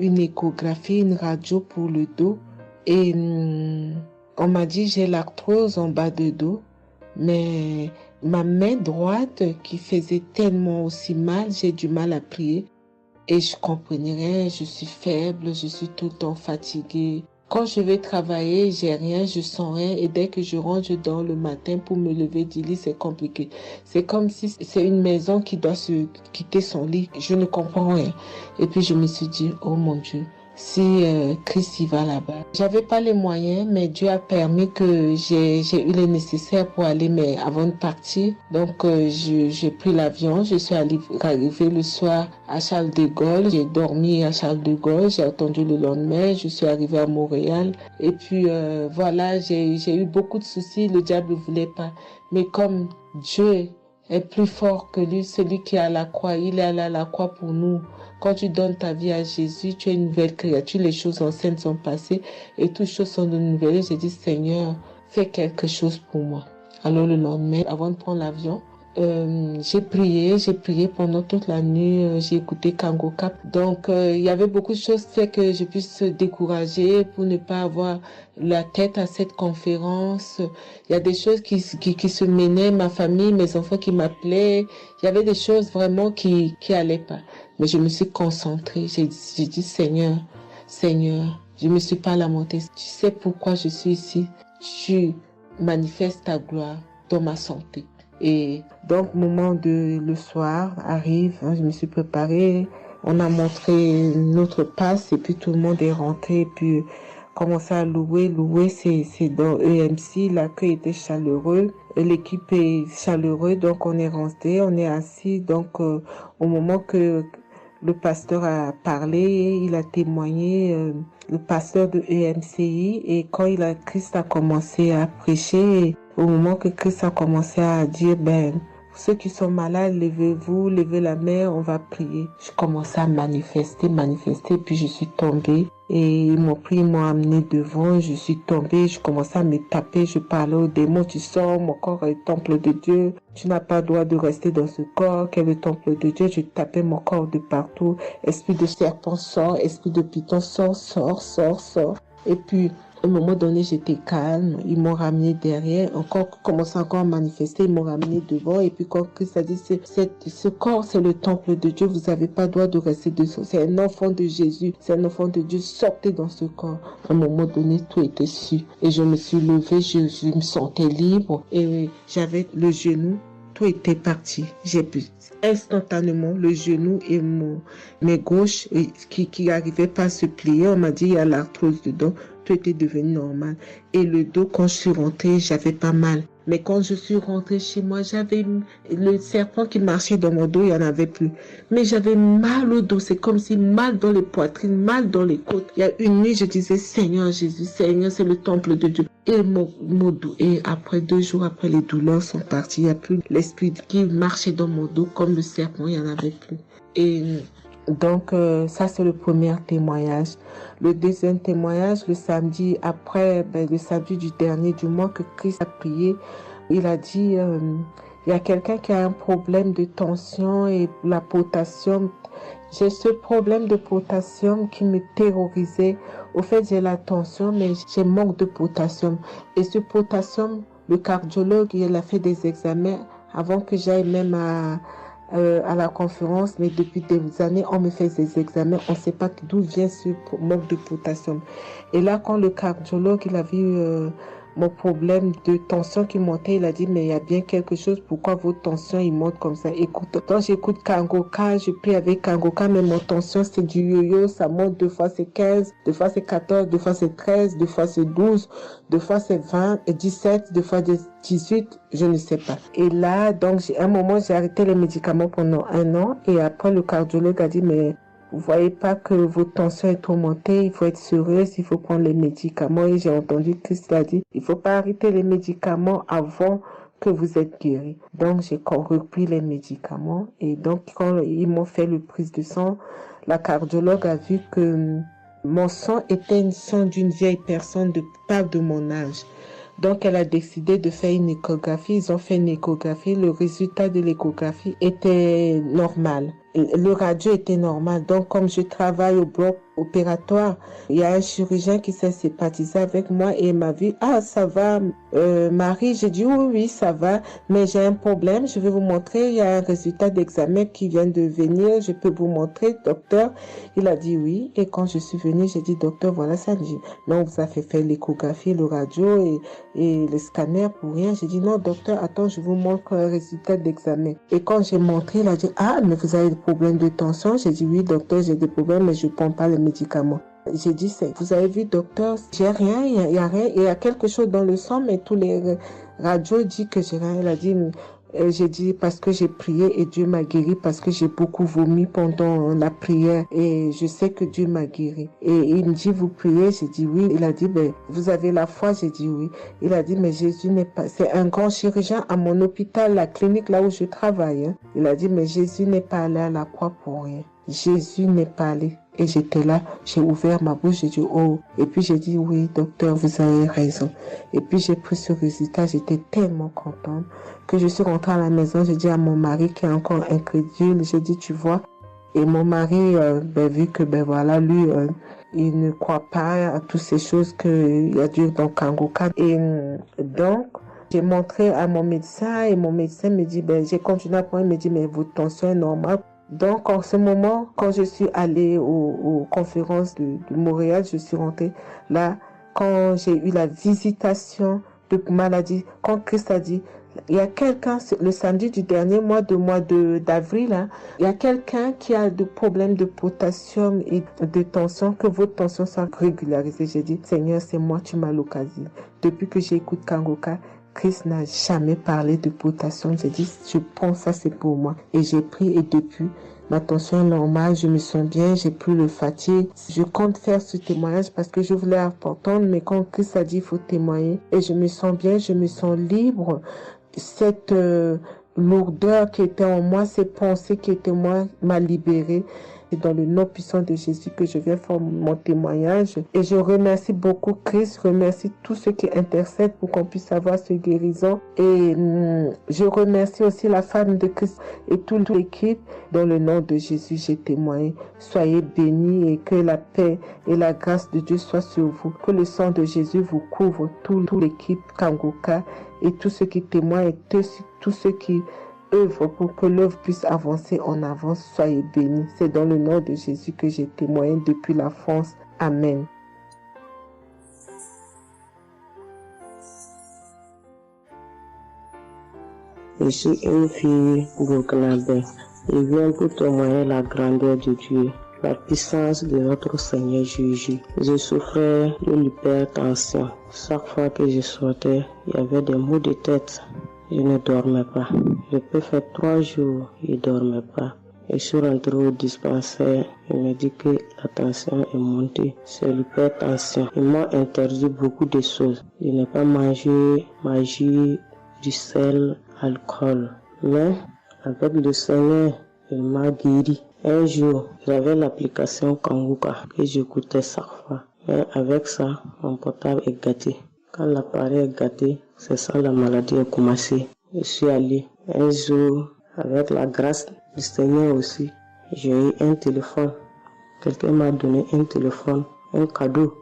une échographie, une radio pour le dos. Et on m'a dit j'ai l'arthrose en bas de dos. Mais ma main droite qui faisait tellement aussi mal, j'ai du mal à plier. Et je comprenais rien, je suis faible, je suis tout le temps fatiguée. Quand je vais travailler, j'ai rien, je sens rien. Et dès que je rentre, je dors le matin pour me lever du lit, c'est compliqué. C'est comme si c'est une maison qui doit se quitter son lit. Je ne comprends rien. Et puis je me suis dit, oh mon Dieu, si Christ y va là-bas. J'avais pas les moyens, mais Dieu a permis que j'ai eu les nécessaires pour aller, mais avant de partir. Donc j'ai pris l'avion, je suis arrivée le soir à Charles de Gaulle, j'ai dormi à Charles de Gaulle, j'ai attendu le lendemain, je suis arrivée à Montréal. Et puis voilà, j'ai eu beaucoup de soucis, le diable ne voulait pas. Mais comme Dieu est plus fort que lui, celui qui est à la croix, il est allé à la croix pour nous. Quand tu donnes ta vie à Jésus, tu es une nouvelle créature, les choses anciennes sont passées et toutes choses sont de nouvelles. J'ai dit, Seigneur, fais quelque chose pour moi. Alors le lendemain, avant de prendre l'avion, J'ai prié pendant toute la nuit, j'ai écouté Kangoka. Donc, il y avait beaucoup de choses qui fait que je puisse décourager pour ne pas avoir la tête à cette conférence. Il y a des choses qui se menaient, ma famille, mes enfants qui m'appelaient. Il y avait des choses vraiment qui allaient pas. Mais je me suis concentrée. J'ai dit, Seigneur, je me suis pas lamentée. Tu sais pourquoi je suis ici. Tu manifestes ta gloire dans ma santé. Et donc, le soir arrive, je me suis préparée, on a montré notre passe et puis tout le monde est rentré et puis commencé à louer. C'est dans EMC, l'accueil était chaleureux, l'équipe est chaleureuse, donc on est rentré, on est assis, donc au moment que le pasteur a parlé, il a témoigné, le pasteur de EMCI, et quand Christ a commencé à prêcher, au moment que Christ a commencé à dire, ceux qui sont malades, levez-vous, levez la main, on va prier. Je commençais à manifester, puis je suis tombée. Et ils m'ont pris, ils m'ont amené devant, je suis tombée, je commençais à me taper, je parlais aux démons, tu sors, mon corps est le temple de Dieu, tu n'as pas le droit de rester dans ce corps, qui est le temple de Dieu, je tapais mon corps de partout, esprit de serpent sort, esprit de python sort. Et puis, à un moment donné, j'étais calme. Ils m'ont ramené derrière. Commençant encore à manifester. Ils m'ont ramené devant. Et puis, quand Christ a dit, ce corps, c'est le temple de Dieu. Vous n'avez pas le droit de rester dessous. C'est un enfant de Jésus. C'est un enfant de Dieu. Sortez dans ce corps. À un moment donné, tout était su. Et je me suis levée. Je me sentais libre. Et j'avais le genou. Tout était parti. J'ai pu instantanément le genou et mes gauches qui n'arrivaient pas à se plier. On m'a dit, il y a l'arthrose dedans. Tout était devenu normal. Et le dos, quand je suis rentrée, j'avais pas mal. Mais quand je suis rentrée chez moi, j'avais le serpent qui marchait dans mon dos, il n'y en avait plus. Mais j'avais mal au dos. C'est comme si mal dans les poitrines, mal dans les côtes. Il y a une nuit, je disais, Seigneur Jésus, Seigneur, c'est le temple de Dieu. Et mon dos. Et après 2 jours, après, les douleurs sont parties. Il n'y a plus l'esprit qui marchait dans mon dos comme le serpent, il n'y en avait plus. Et donc, ça, c'est le premier témoignage. Le deuxième témoignage, le samedi après, le samedi du dernier du mois que Christ a prié, il a dit, il y a quelqu'un qui a un problème de tension et la potassium. J'ai ce problème de potassium qui me terrorisait. Au fait, j'ai la tension, mais j'ai manque de potassium. Et ce potassium, le cardiologue, il a fait des examens avant que j'aille même à la conférence, mais depuis des années, on me fait des examens, on ne sait pas d'où vient ce manque de potassium. Et là, quand le cardiologue, il a vu mon problème de tension qui montait, il a dit, mais il y a bien quelque chose, pourquoi votre tension, il monte comme ça? Écoute, quand j'écoute Kangoka, je prie avec Kangoka, mais mon tension, c'est du yo-yo, ça monte, 2 fois c'est 15, 2 fois c'est 14, 2 fois c'est 13, 2 fois c'est 12, 2 fois c'est 20, et 17, 2 fois 18, je ne sais pas. Et là, donc, à un moment, j'ai arrêté les médicaments pendant 1 an, et après, le cardiologue a dit, mais vous voyez pas que votre tension est trop montée, il faut être sérieuse, il faut prendre les médicaments. Et j'ai entendu Christ a dit, il faut pas arrêter les médicaments avant que vous êtes guéri. Donc, j'ai repris les médicaments. Et donc, quand ils m'ont fait le prise de sang, la cardiologue a vu que mon sang était un sang d'une vieille personne, pas de mon âge. Donc, elle a décidé de faire une échographie. Ils ont fait une échographie. Le résultat de l'échographie était normal. Le radio était normal. Donc, comme je travaille au bloc opératoire, il y a un chirurgien qui s'est sympathisé avec moi et il m'a vu, ah, ça va, Marie. J'ai dit, oui, ça va, mais j'ai un problème. Je vais vous montrer. Il y a un résultat d'examen qui vient de venir. Je peux vous montrer, docteur. Il a dit oui. Et quand je suis venue, j'ai dit, docteur, voilà ça. Il dit, non, vous avez fait l'échographie, le radio et le scanner pour rien. J'ai dit, non, docteur, attends, je vous montre le résultat d'examen. Et quand j'ai montré, il a dit, ah, mais vous avez des problèmes de tension? J'ai dit, oui, docteur, j'ai des problèmes, mais je ne prends pas les médicaments. J'ai dit, vous avez vu, docteur, j'ai rien, il y a rien, il y a quelque chose dans le sang, mais tous les radios disent que j'ai rien. Il a dit, j'ai dit, parce que j'ai prié et Dieu m'a guéri, parce que j'ai beaucoup vomi pendant la prière et je sais que Dieu m'a guéri. Et il me dit, vous priez? J'ai dit oui. Il a dit, vous avez la foi? J'ai dit oui. Il a dit, mais Jésus n'est pas, c'est un grand chirurgien à mon hôpital, la clinique là où je travaille. Il a dit, mais Jésus n'est pas allé à la croix pour rien. Jésus n'est pas allé. Et j'étais là, j'ai ouvert ma bouche, j'ai dit oh. Et puis j'ai dit oui, docteur, vous avez raison. Et puis j'ai pris ce résultat, j'étais tellement contente que je suis rentrée à la maison, j'ai dit à mon mari qui est encore incrédule, j'ai dit tu vois. Et mon mari, vu que voilà, lui, il ne croit pas à toutes ces choses qu'il y a Dieu dans Kangoka. Et donc, j'ai montré à mon médecin et mon médecin me dit, j'ai continué à prendre, il me dit, mais votre tension est normale. Donc, en ce moment, quand je suis allée aux conférences de Montréal, je suis rentrée là, quand j'ai eu la visitation de maladie, quand Christ a dit, il y a quelqu'un, le samedi du dernier mois d'avril, hein, il y a quelqu'un qui a des problèmes de potassium et de tension, que votre tension soit régularisée. J'ai dit, Seigneur, c'est moi, tu m'as localisé. Depuis que j'écoute Kangoka, Christ n'a jamais parlé de potassium. J'ai dit, je prends ça, c'est pour moi. Et j'ai pris et depuis, ma tension est normale, je me sens bien, j'ai plus le fatigue. Je compte faire ce témoignage parce que je voulais apprendre, mais quand Christ a dit, il faut témoigner. Et je me sens bien, je me sens libre. Cette lourdeur qui était en moi, ces pensées qui étaient en moi, m'a libérée. C'est dans le nom puissant de Jésus que je viens faire mon témoignage. Et je remercie beaucoup Christ, je remercie tous ceux qui intercèdent pour qu'on puisse avoir ce guérison. Et je remercie aussi la femme de Christ et toute l'équipe. Dans le nom de Jésus, j'ai témoigné. Soyez bénis et que la paix et la grâce de Dieu soient sur vous. Que le sang de Jésus vous couvre, toute l'équipe Kangoka et tous ceux qui témoignent et tous ceux qui œuvre pour que l'œuvre puisse avancer en avant. Soyez bénis. C'est dans le nom de Jésus que j'ai témoigné depuis la France. Amen. Je suis une fille burkinabé. Je viens pour témoigner la grandeur de Dieu, la puissance de notre Seigneur Jésus. Je souffrais de l'hypertension. Chaque fois que je sortais, il y avait des maux de tête. Je ne dormais pas. Je peux faire 3 jours, je ne dormais pas. Et je suis rentré au dispensaire. Il me dit que la tension est montée. C'est l'hypertension. Ils m'ont interdit beaucoup de choses. Je n'ai pas mangé, du sel, alcool. Mais avec le Seigneur, il m'a guéri. Un jour, j'avais l'application Kangoka que j'écoutais chaque fois. Mais avec ça, mon portable est gâté. Quand l'appareil est gâté, c'est ça la maladie a commencé. Je suis allé un jour, avec la grâce du Seigneur aussi, j'ai eu un téléphone. Quelqu'un m'a donné un téléphone, un cadeau.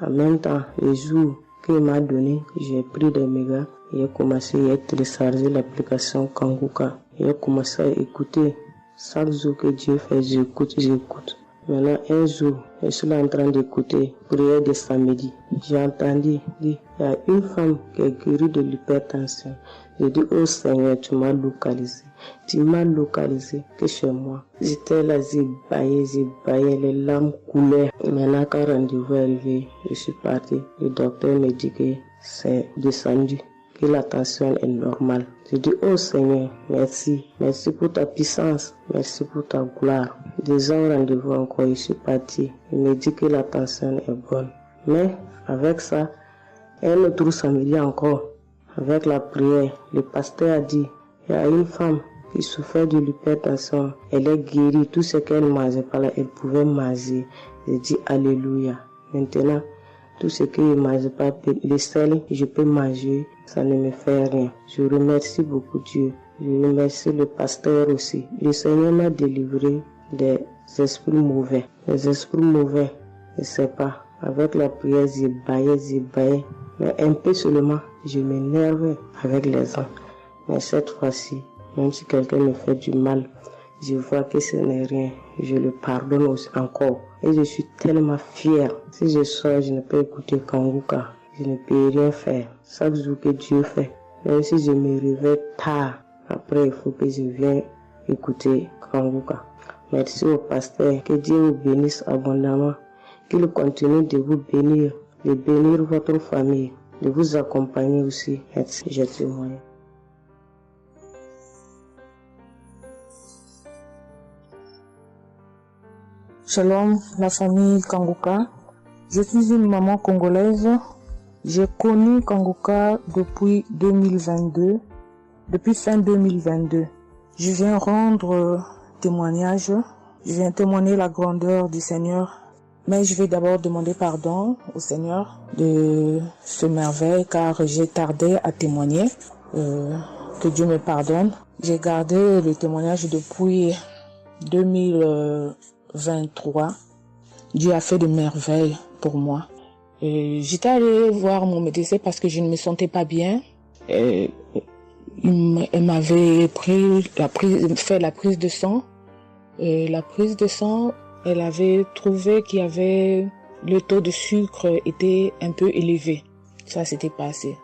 En même temps, le jour qu'il m'a donné, j'ai pris des mégas et j'ai commencé à télécharger l'application Kangoka. J'ai commencé à écouter. Chaque jour que Dieu fait, j'écoute. Maintenant, un jour, je suis là en train d'écouter prière de samedi. J'ai entendu dire, il y a une femme qui est guérie de l'hypertension. J'ai dit, oh Seigneur, tu m'as localisé. Tu m'as localisé que chez moi. J'étais là, j'ai baillé, les larmes coulaient. Maintenant, quand rendez-vous est arrivé, je suis parti. Le docteur me dit que c'est descendu, que la tension est normale. Je dis, oh Seigneur, merci. Merci pour ta puissance. Merci pour ta gloire. Déjà au rendez-vous encore, je suis parti. Il me dit que la tension est bonne. Mais avec ça, un autre samedi encore, avec la prière, le pasteur a dit, il y a une femme qui souffrait de l'hypertension. Elle est guérie. Tout ce qu'elle mangeait par là, elle pouvait manger. J'ai dit, alléluia. Maintenant, tout ce que je ne mange pas, le sel, je peux manger, ça ne me fait rien. Je remercie beaucoup Dieu. Je remercie le pasteur aussi. Le Seigneur m'a délivré des esprits mauvais. Les esprits mauvais, je ne sais pas. Avec la prière, j'ai baillé. Mais un peu seulement, je m'énerve avec les gens. Mais cette fois-ci, même si quelqu'un me fait du mal, je vois que ce n'est rien. Je le pardonne aussi encore. Et je suis tellement fière. Si je sors, je ne peux écouter Kangoka. Je ne peux rien faire. Chaque jour que Dieu fait. Même si je me réveille tard, après il faut que je vienne écouter Kangoka. Merci au pasteur. Que Dieu vous bénisse abondamment. Qu'il continue de vous bénir, de bénir votre famille, de vous accompagner aussi. Merci. Je témoigne. Shalom, la famille Kangoka. Je suis une maman congolaise. J'ai connu Kangoka depuis 2022, depuis fin 2022. Je viens rendre témoignage Je viens témoigner la grandeur du Seigneur. Mais je vais d'abord demander pardon au Seigneur de ce merveille car j'ai tardé à témoigner. Que Dieu me pardonne. J'ai gardé le témoignage depuis 2023. Dieu a fait de merveilles pour moi. J'étais allée voir mon médecin parce que je ne me sentais pas bien. Elle m'avait fait la prise de sang. La prise de sang, elle avait trouvé qu'il y avait le taux de sucre était un peu élevé. Ça s'était passé.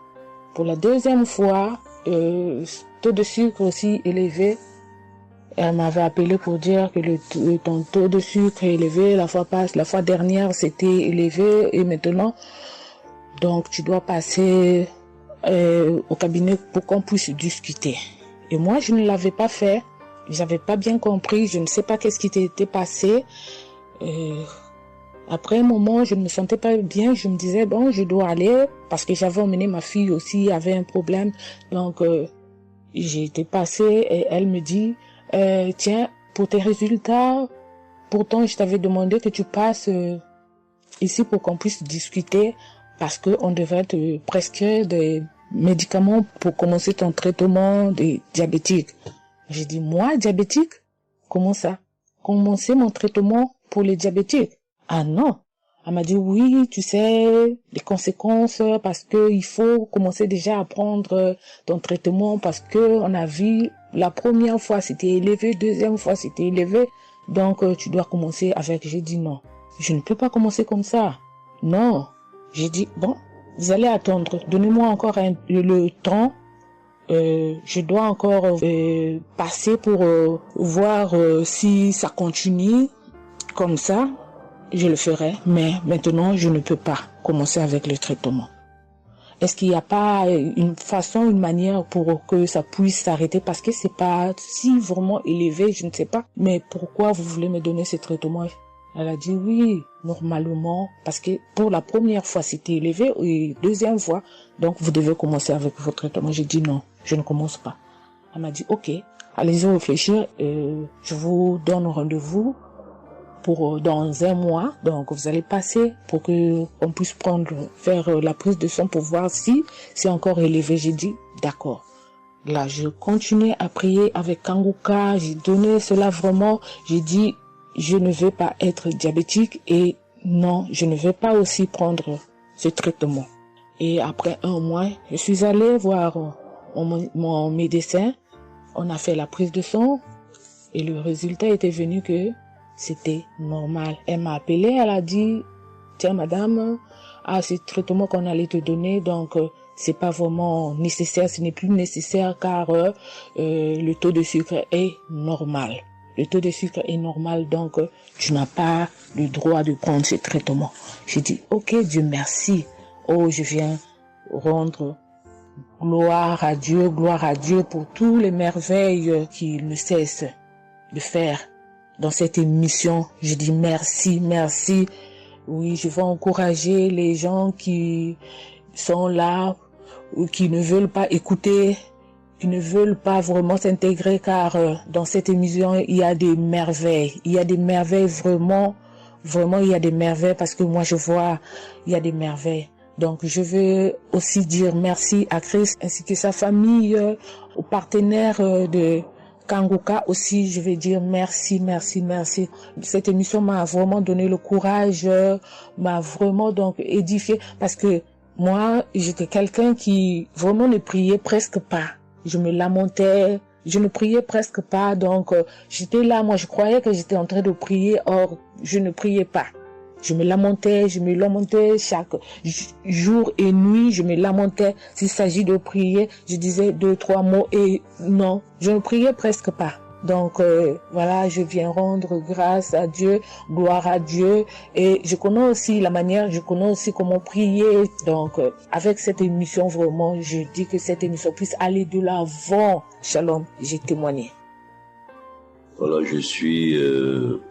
Pour la deuxième fois, taux de sucre aussi élevé. Elle m'avait appelé pour dire que ton taux de sucre est élevé. La fois dernière, c'était élevé et maintenant, donc tu dois passer au cabinet pour qu'on puisse discuter. Et moi, je ne l'avais pas fait. J'avais pas bien compris. Je ne sais pas qu'est-ce qui était passé. Après un moment, je ne me sentais pas bien. Je me disais, bon, je dois aller parce que j'avais emmené ma fille aussi, avait un problème. Donc, j'ai été passée et elle me dit, tiens, pour tes résultats, pourtant je t'avais demandé que tu passes ici pour qu'on puisse discuter parce qu'on devrait te prescrire des médicaments pour commencer ton traitement de diabétique. J'ai dit, moi, diabétique? Comment ça? Commencer mon traitement pour les diabétiques? Ah non. Elle m'a dit, oui, tu sais, les conséquences, parce que il faut commencer déjà à prendre ton traitement, parce que on a vu, la première fois c'était élevé, deuxième fois c'était élevé, donc tu dois commencer avec. J'ai dit non, je ne peux pas commencer comme ça. Non. J'ai dit, bon, vous allez attendre, donnez-moi encore le temps, je dois encore passer pour voir si ça continue comme ça. Je le ferai, mais maintenant, je ne peux pas commencer avec le traitement. Est-ce qu'il n'y a pas une façon, une manière pour que ça puisse s'arrêter? Parce que c'est pas si vraiment élevé, je ne sais pas. Mais pourquoi vous voulez me donner ce traitement? Elle a dit oui, normalement, parce que pour la première fois, c'était élevé, et deuxième fois, donc vous devez commencer avec votre traitement. J'ai dit non, je ne commence pas. Elle m'a dit ok, allez-y réfléchir, je vous donne rendez-vous pour dans un mois, donc vous allez passer pour que on puisse faire la prise de sang pour voir si c'est encore élevé. J'ai dit d'accord. Là, je continuais à prier avec Kanguka, j'ai donné cela vraiment, j'ai dit je ne veux pas être diabétique et non, je ne veux pas aussi prendre ce traitement. Et après un mois, je suis allée voir mon médecin, on a fait la prise de sang et le résultat était venu que c'était normal. Elle m'a appelé, elle a dit, tiens madame, ce traitement qu'on allait te donner, donc c'est pas vraiment nécessaire, ce n'est plus nécessaire car le taux de sucre est normal. Le taux de sucre est normal, donc tu n'as pas le droit de prendre ce traitement. J'ai dit, ok, Dieu merci. Oh, je viens rendre gloire à Dieu pour tous les merveilles qu'il ne cesse de faire. Dans cette émission, je dis merci, merci. Oui, je vais encourager les gens qui sont là ou qui ne veulent pas écouter, qui ne veulent pas vraiment s'intégrer car dans cette émission, il y a des merveilles. Il y a des merveilles vraiment, il y a des merveilles parce que moi je vois, il y a des merveilles. Donc je veux aussi dire merci à Christ ainsi que sa famille, aux partenaires de Kanguka aussi, je vais dire merci, merci, merci. Cette émission m'a vraiment donné le courage, m'a vraiment donc édifié parce que moi, j'étais quelqu'un qui vraiment ne priait presque pas. Je me lamentais, je ne priais presque pas, donc j'étais là, moi je croyais que j'étais en train de prier, or je ne priais pas. Je me lamentais chaque jour et nuit, je me lamentais. S'il s'agit de prier, je disais 2-3 mots et non, je ne priais presque pas. Donc voilà, je viens rendre grâce à Dieu, gloire à Dieu et je connais aussi comment prier. Donc avec cette émission vraiment, je dis que cette émission puisse aller de l'avant. Shalom, j'ai témoigné. Voilà, je suis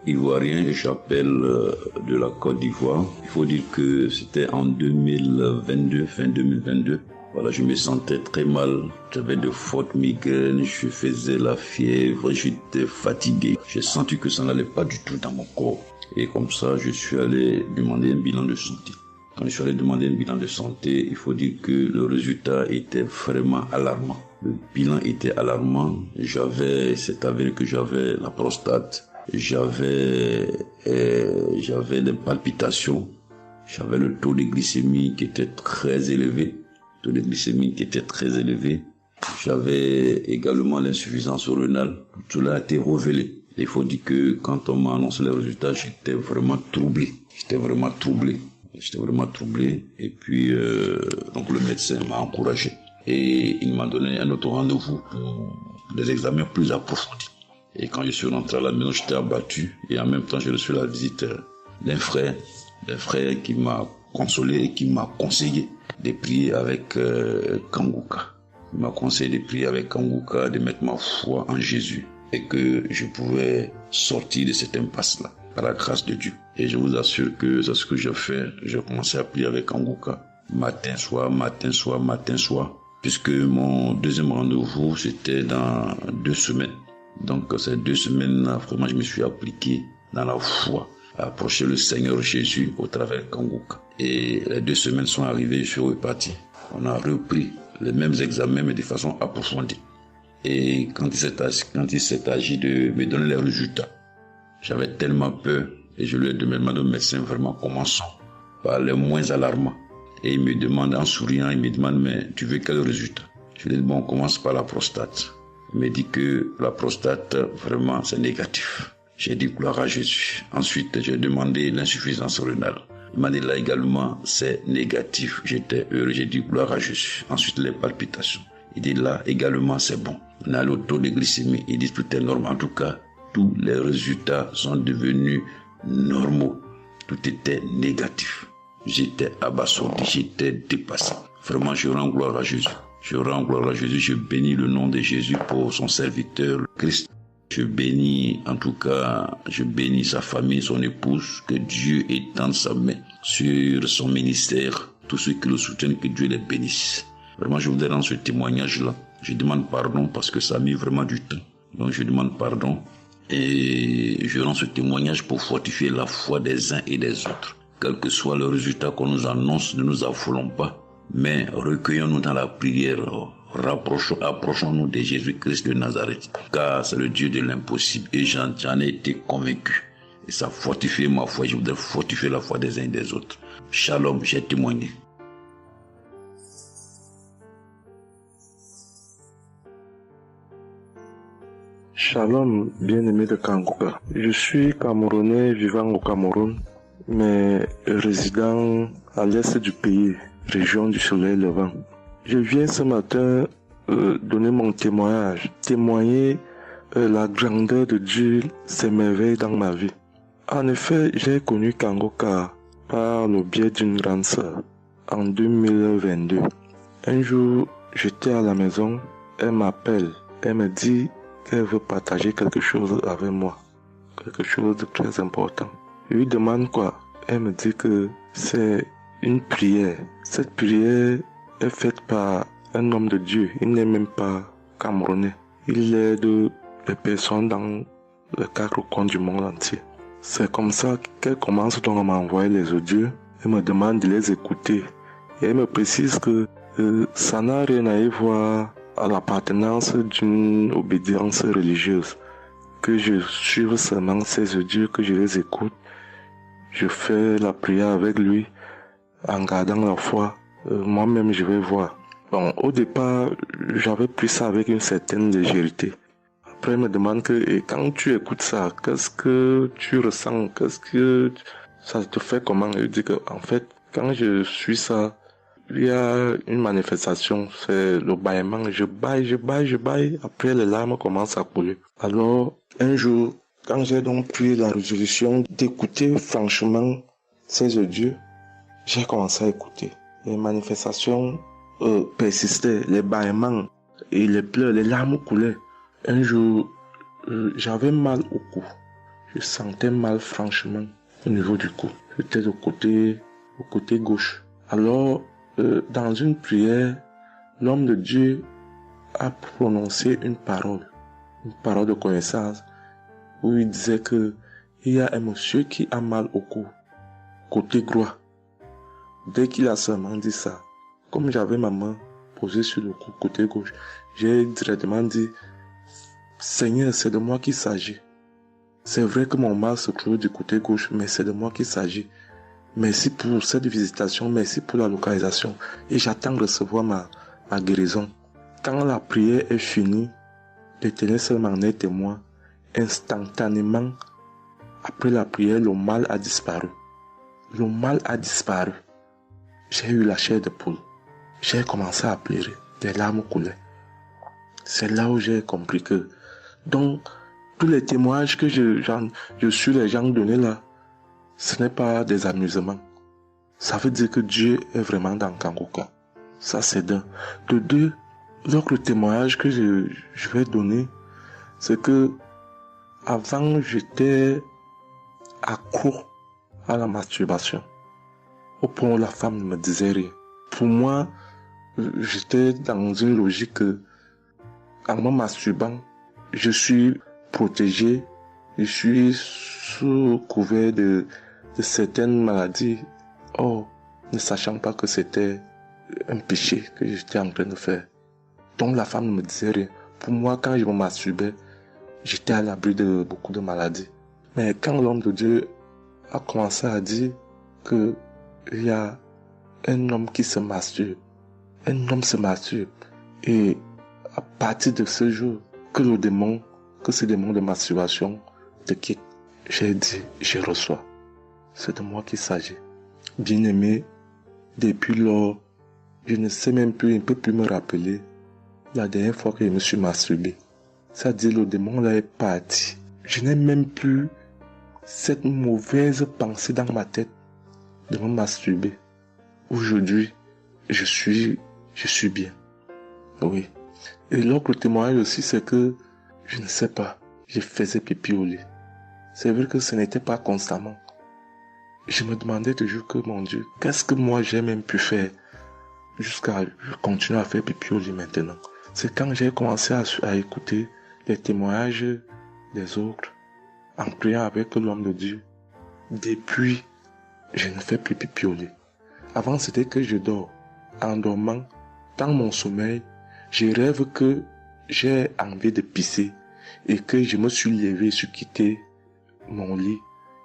ivoirien et j'appelle de la Côte d'Ivoire. Il faut dire que c'était en 2022, fin 2022. Voilà, je me sentais très mal. J'avais de fortes migraines, je faisais la fièvre, j'étais fatigué. J'ai senti que ça n'allait pas du tout dans mon corps. Et comme ça, je suis allé demander un bilan de santé. Quand je suis allé demander un bilan de santé, il faut dire que le résultat était vraiment alarmant. Le bilan était alarmant. C'est avéré que j'avais la prostate. J'avais des palpitations. J'avais le taux de glycémie qui était très élevé. J'avais également l'insuffisance rénale. Tout cela a été révélé. Il faut dire que quand on m'a annoncé les résultats, j'étais vraiment troublé. Et puis, donc le médecin m'a encouragé. Et il m'a donné un autre rendez-vous pour des examens plus approfondis. Et quand je suis rentré à la maison, j'étais abattu. Et en même temps, j'ai reçu la visite d'un frère qui m'a consolé et qui m'a conseillé de prier avec Kanguka. Il m'a conseillé de prier avec Kanguka, de mettre ma foi en Jésus et que je pouvais sortir de cette impasse-là par la grâce de Dieu. Et je vous assure que c'est ce que j'ai fait. J'ai commencé à prier avec Kanguka matin, soir, puisque mon deuxième rendez-vous, c'était dans 2 semaines. Donc ces 2 semaines-là, vraiment, je me suis appliqué dans la foi à approcher le Seigneur Jésus au travers de Kanguka. Et les 2 semaines sont arrivées, je suis reparti. On a repris les mêmes examens, mais de façon approfondie. Et quand il s'est agi de me donner les résultats, j'avais tellement peur et je lui ai demandé au médecin vraiment commençons par les moins alarmants. Et il me demande en souriant, mais tu veux quel résultat? Je lui ai dit bon, on commence par la prostate. Il me dit que la prostate vraiment c'est négatif. J'ai dit gloire à Jésus. Ensuite j'ai demandé l'insuffisance rénale. Il m'a dit là également c'est négatif. J'étais heureux, j'ai dit gloire à Jésus. Ensuite les palpitations. Il dit là également c'est bon. On a le taux de glycémie. Il dit tout est normal. En tout cas, tous les résultats sont devenus normaux. Tout était négatif. J'étais abasourdi, j'étais dépassé. Vraiment, je rends gloire à Jésus. Je bénis le nom de Jésus pour son serviteur, le Christ. Je bénis sa famille, son épouse, que Dieu étende sa main sur son ministère. Tous ceux qui le soutiennent, que Dieu les bénisse. Vraiment, je voudrais rendre ce témoignage-là. Je demande pardon parce que ça a mis vraiment du temps. Donc, je demande pardon et je rends ce témoignage pour fortifier la foi des uns et des autres. Quel que soit le résultat qu'on nous annonce, ne nous affolons pas, mais recueillons-nous dans la prière, approchons-nous de Jésus-Christ de Nazareth, car c'est le Dieu de l'impossible et j'en ai été convaincu. Et ça fortifie ma foi, je voudrais fortifier la foi des uns et des autres. Shalom, j'ai témoigné. Shalom, bien-aimé de Kanguka. Je suis Camerounais vivant au Cameroun, mais résident à l'est du pays, région du soleil levant. Je viens ce matin donner mon témoignage, témoigner la grandeur de Dieu, ses merveilles dans ma vie. En effet, j'ai connu Kanguka par le biais d'une grande sœur en 2022. Un jour, j'étais à la maison, elle m'appelle, elle me dit qu'elle veut partager quelque chose avec moi, quelque chose de très important. Je lui demande quoi? Elle me dit que c'est une prière. Cette prière est faite par un homme de Dieu. Il n'est même pas camerounais. Il aide les personnes dans les 4 coins du monde entier. C'est comme ça qu'elle commence donc à m'envoyer les audios. Elle me demande de les écouter. Et elle me précise que ça n'a rien à y voir à l'appartenance d'une obédience religieuse. Que je suive seulement ces audios, que je les écoute. Je fais la prière avec lui en gardant la foi. Moi-même, je vais voir. Bon, au départ, j'avais pris ça avec une certaine légèreté. Après, il me demande et quand tu écoutes ça, qu'est-ce que tu ressens? Qu'est-ce que ça te fait comment? Je dis que, en fait, quand je suis ça, il y a une manifestation, c'est le bâillement. Je baille. Après, les larmes commencent à couler. Alors, un jour, quand j'ai donc pris la résolution d'écouter franchement ces audios, j'ai commencé à écouter. Les manifestations persistaient, les bâillements et les pleurs, les larmes coulaient. Un jour, j'avais mal au cou. Je sentais mal franchement au niveau du cou. J'étais au côté gauche. Alors, dans une prière, l'homme de Dieu a prononcé une parole de connaissance, où il disait que il y a un monsieur qui a mal au cou, côté droit. Dès qu'il a seulement dit ça, comme j'avais ma main posée sur le cou côté gauche, j'ai directement dit, Seigneur, c'est de moi qu'il s'agit. C'est vrai que mon mal se trouve du côté gauche, mais c'est de moi qu'il s'agit. Merci pour cette visitation, merci pour la localisation. Et j'attends de recevoir ma guérison. Quand la prière est finie, l'Éternel seulement est témoin. Instantanément, après la prière, le mal a disparu. Le mal a disparu. J'ai eu la chair de poule. J'ai commencé à pleurer. Des larmes coulaient. C'est là où j'ai compris que, donc, tous les témoignages que je suis les gens donnés là, ce n'est pas des amusements. Ça veut dire que Dieu est vraiment dans Kangoka. Ça c'est d'un. De deux, l'autre témoignage que je vais donner, c'est que avant j'étais accro à la masturbation. Au point où la femme ne me disait rien. Pour moi, j'étais dans une logique que, en me masturbant, je suis protégé, je suis sous couvert de certaines maladies. Oh, ne sachant pas que c'était un péché que j'étais en train de faire. Donc la femme ne me disait rien. Pour moi, quand je me masturbais, j'étais à l'abri de beaucoup de maladies. Mais quand l'homme de Dieu a commencé à dire que il y a un homme qui se masturbe, un homme se masturbe, et à partir de ce jour, que ce démon de masturbation te quitte, j'ai dit, je reçois. C'est de moi qu'il s'agit. Bien-aimé, depuis lors, je ne sais même plus, je ne peux plus me rappeler la dernière fois que je me suis masturbé. C'est-à-dire, le démon là est parti. Je n'ai même plus cette mauvaise pensée dans ma tête de me masturber. Aujourd'hui, je suis bien. Oui. Et l'autre témoignage aussi, c'est que, je ne sais pas, je faisais pipi au lit. C'est vrai que ce n'était pas constamment. Je me demandais toujours que, mon Dieu, qu'est-ce que moi j'ai même pu faire jusqu'à continuer à faire pipi au lit maintenant. C'est quand j'ai commencé à écouter les témoignages des autres, en priant avec l'homme de Dieu. Depuis, je ne fais plus pipi au lit. Avant, c'était que je dors. En dormant, dans mon sommeil, je rêve que j'ai envie de pisser et que je me suis levé, je suis quitté mon lit.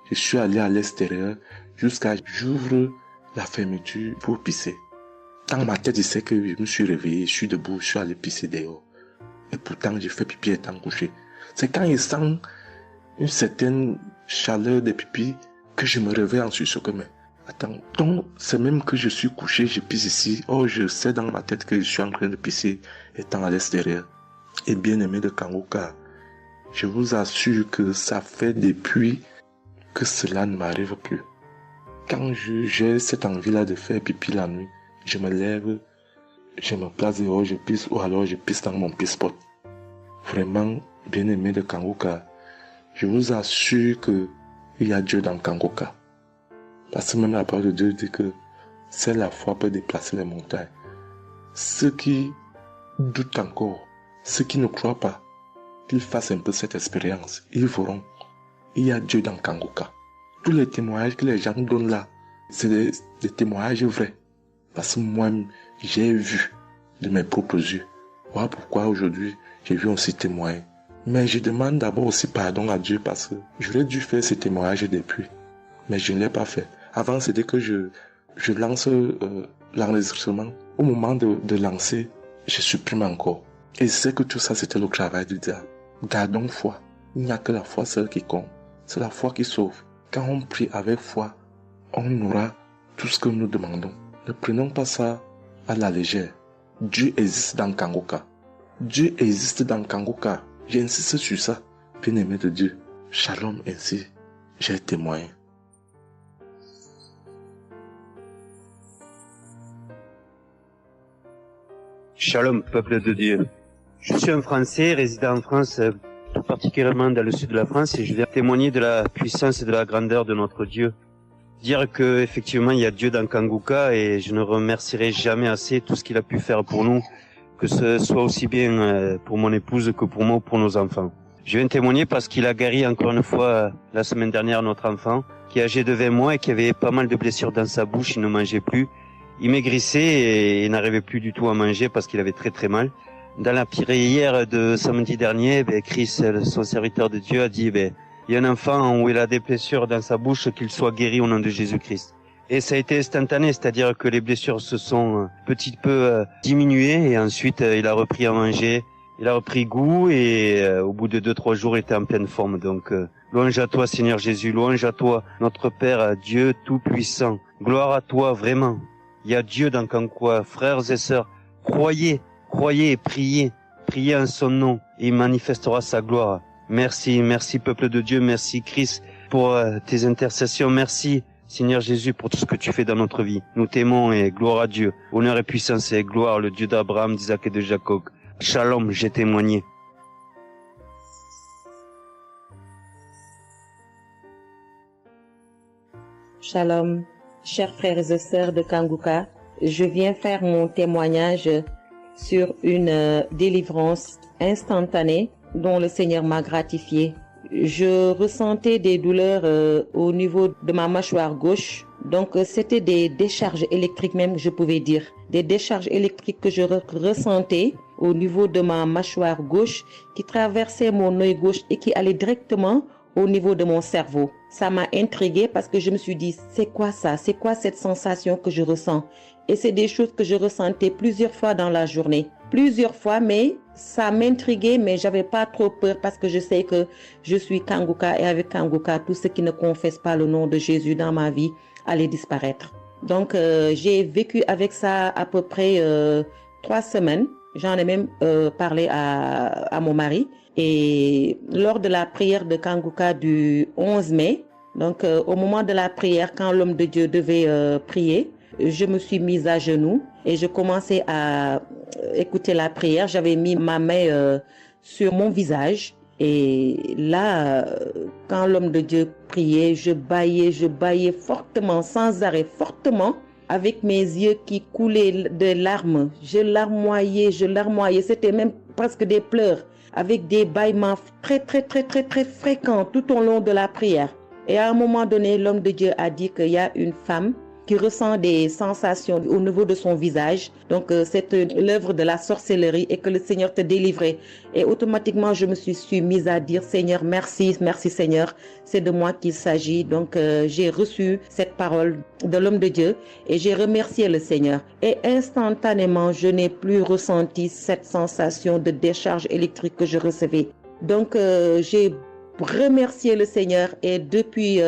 Je suis allé à l'extérieur jusqu'à j'ouvre la fermeture pour pisser. Dans ma tête, je sais que je me suis réveillé, je suis debout, je suis allé pisser dehors. Et pourtant, j'ai fait pipi étant couché. C'est quand je sens une certaine chaleur de pipi que je me réveille en sursaut. Mais attends, donc c'est même que je suis couché, je pisse ici. Oh, je sais dans ma tête que je suis en train de pisser étant à l'extérieur. Et bien aimé de Kangoka, je vous assure que ça fait depuis que cela ne m'arrive plus. Quand j'ai cette envie-là de faire pipi la nuit, je me lève, je me place dehors, je pisse, ou alors je pisse dans mon pisse-pot. Vraiment, bien aimé de Kangoka, je vous assure que il y a Dieu dans Kangoka. Parce que même la parole de Dieu dit que seule la foi peut déplacer les montagnes. Ceux qui doutent encore, ceux qui ne croient pas, qu'ils fassent un peu cette expérience, ils verront. Il y a Dieu dans Kangoka. Tous les témoignages que les gens donnent là, c'est des témoignages vrais. Parce que moi, j'ai vu de mes propres yeux. Voilà pourquoi aujourd'hui, j'ai vu aussi témoigner. Mais je demande d'abord aussi pardon à Dieu parce que j'aurais dû faire ces témoignages depuis. Mais je ne l'ai pas fait. Avant, c'était que je lance l'enregistrement. Au moment de lancer, je supprime encore. Et je sais que tout ça, c'était le travail du diable. Gardons foi. Il n'y a que la foi seule qui compte. C'est la foi qui sauve. Quand on prie avec foi, on aura tout ce que nous demandons. Ne prenons pas ça à la légère. Dieu existe dans Kangoka. Dieu existe dans Kangoka. J'insiste sur ça. Bien-aimé de Dieu. Shalom ainsi. J'ai témoigné. Shalom, peuple de Dieu. Je suis un Français résidant en France, tout particulièrement dans le sud de la France, et je viens témoigner de la puissance et de la grandeur de notre Dieu. dire que effectivement il y a Dieu dans Kanguka et je ne remercierai jamais assez tout ce qu'il a pu faire pour nous, que ce soit aussi bien pour mon épouse que pour moi ou pour nos enfants. Je viens témoigner parce qu'il a guéri encore une fois la semaine dernière notre enfant qui est âgé de 20 mois et qui avait pas mal de blessures dans sa bouche, il ne mangeait plus, il maigrissait et n'arrivait plus du tout à manger parce qu'il avait très très mal. Dans la prière de samedi dernier, Chris, son serviteur de Dieu, a dit il y a un enfant où il a des blessures dans sa bouche, qu'il soit guéri au nom de Jésus-Christ. Et ça a été instantané, c'est-à-dire que les blessures se sont petit peu diminuées et ensuite il a repris à manger, il a repris goût et au bout de 2-3 jours il était en pleine forme. Donc louange à toi Seigneur Jésus, louange à toi notre Père, Dieu Tout-Puissant. Gloire à toi vraiment. Il y a Dieu dans Kanguka, frères et sœurs, croyez et priez en son nom et il manifestera sa gloire. Merci peuple de Dieu, merci Christ pour tes intercessions, merci Seigneur Jésus pour tout ce que tu fais dans notre vie. Nous t'aimons et gloire à Dieu, honneur et puissance et gloire, le Dieu d'Abraham, d'Isaac et de Jacob. Shalom, j'ai témoigné. Shalom, chers frères et sœurs de Kanguka, je viens faire mon témoignage sur une délivrance instantanée dont le Seigneur m'a gratifié. Je ressentais des douleurs au niveau de ma mâchoire gauche. Donc c'était des décharges électriques même, je pouvais dire. Des décharges électriques que je ressentais au niveau de ma mâchoire gauche qui traversaient mon œil gauche et qui allaient directement au niveau de mon cerveau. Ça m'a intriguée parce que je me suis dit, c'est quoi ça? C'est quoi cette sensation que je ressens? Et c'est des choses que je ressentais plusieurs fois dans la journée. Plusieurs fois, mais ça m'intriguait, mais j'avais pas trop peur parce que je sais que je suis Kanguka et avec Kanguka, tout ce qui ne confesse pas le nom de Jésus dans ma vie allait disparaître. Donc, j'ai vécu avec ça à peu près 3 semaines. J'en ai même parlé à mon mari. Et lors de la prière de Kanguka du 11 mai, donc au moment de la prière, quand l'homme de Dieu devait prier, je me suis mise à genoux et je commençais à écouter la prière. J'avais mis ma main sur mon visage et là, quand l'homme de Dieu priait, je bâillais fortement, sans arrêt, fortement, avec mes yeux qui coulaient de larmes. Je larmoyais. C'était même presque des pleurs, avec des bâillements très fréquents tout au long de la prière. Et à un moment donné, l'homme de Dieu a dit qu'il y a une femme qui ressent des sensations au niveau de son visage. Donc, c'est l'œuvre de la sorcellerie et que le Seigneur te délivrait. Et automatiquement, je me suis mise à dire, Seigneur, merci Seigneur, c'est de moi qu'il s'agit. Donc, j'ai reçu cette parole de l'homme de Dieu et j'ai remercié le Seigneur. Et instantanément, je n'ai plus ressenti cette sensation de décharge électrique que je recevais. Donc, j'ai remercié le Seigneur et depuis...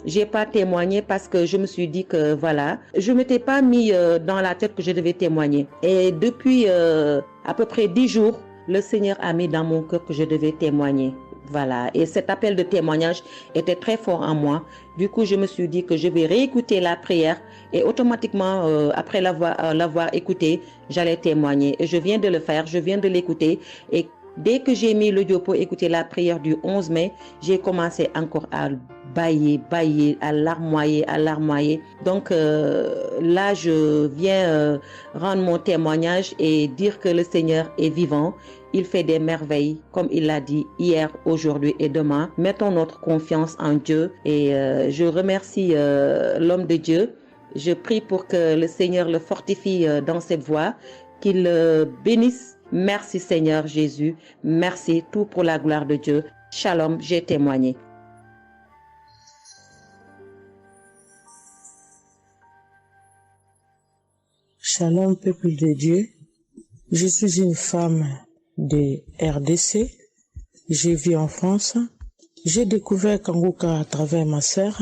j'ai pas témoigné parce que je me suis dit que voilà, je m'étais pas mis dans la tête que je devais témoigner. Et depuis à peu près 10 jours, le Seigneur a mis dans mon cœur que je devais témoigner. Voilà. Et cet appel de témoignage était très fort en moi. Du coup, je me suis dit que je vais réécouter la prière et automatiquement, après l'avoir écouté, j'allais témoigner. Et je viens de le faire, je viens de l'écouter et dès que j'ai mis l'audio pour écouter la prière du 11 mai, j'ai commencé encore à bâiller, à larmoyer. Donc là, je viens rendre mon témoignage et dire que le Seigneur est vivant. Il fait des merveilles, comme il l'a dit hier, aujourd'hui et demain. Mettons notre confiance en Dieu et je remercie l'homme de Dieu. Je prie pour que le Seigneur le fortifie dans cette voie, qu'il bénisse. Merci Seigneur Jésus, merci, tout pour la gloire de Dieu. Shalom, j'ai témoigné. Shalom, peuple de Dieu. Je suis une femme de RDC. Je vis en France. J'ai découvert Kanguka à travers ma sœur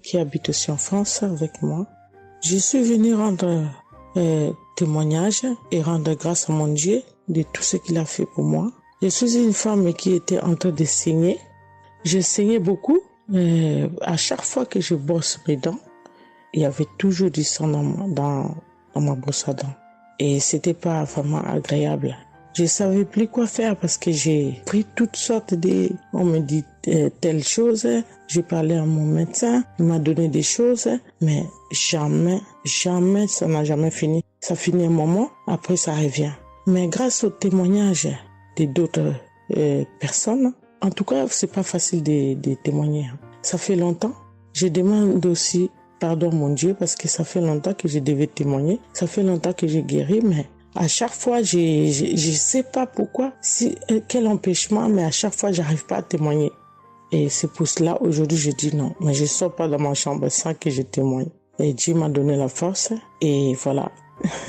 qui habite aussi en France avec moi. Je suis venue rendre témoignage et rendre grâce à mon Dieu de tout ce qu'il a fait pour moi. Je suis une femme qui était en train de saigner. Je saignais beaucoup. À chaque fois que je brosse mes dents, il y avait toujours du sang dans ma brosse à dents. Et c'était pas vraiment agréable. Je savais plus quoi faire parce que j'ai pris toutes sortes on me dit telle chose, j'ai parlé à mon médecin, il m'a donné des choses, mais jamais, ça n'a jamais fini. Ça finit un moment, après ça revient. Mais grâce au témoignage de d'autres personnes, en tout cas, c'est pas facile de témoigner. Ça fait longtemps. Je demande aussi pardon mon Dieu parce que ça fait longtemps que je devais témoigner. Ça fait longtemps que j'ai guéri, mais à chaque fois, je sais pas pourquoi, quel empêchement, mais à chaque fois, j'arrive pas à témoigner. Et c'est pour cela, aujourd'hui, je dis non, mais je sors pas de ma chambre sans que je témoigne. Et Dieu m'a donné la force, et voilà,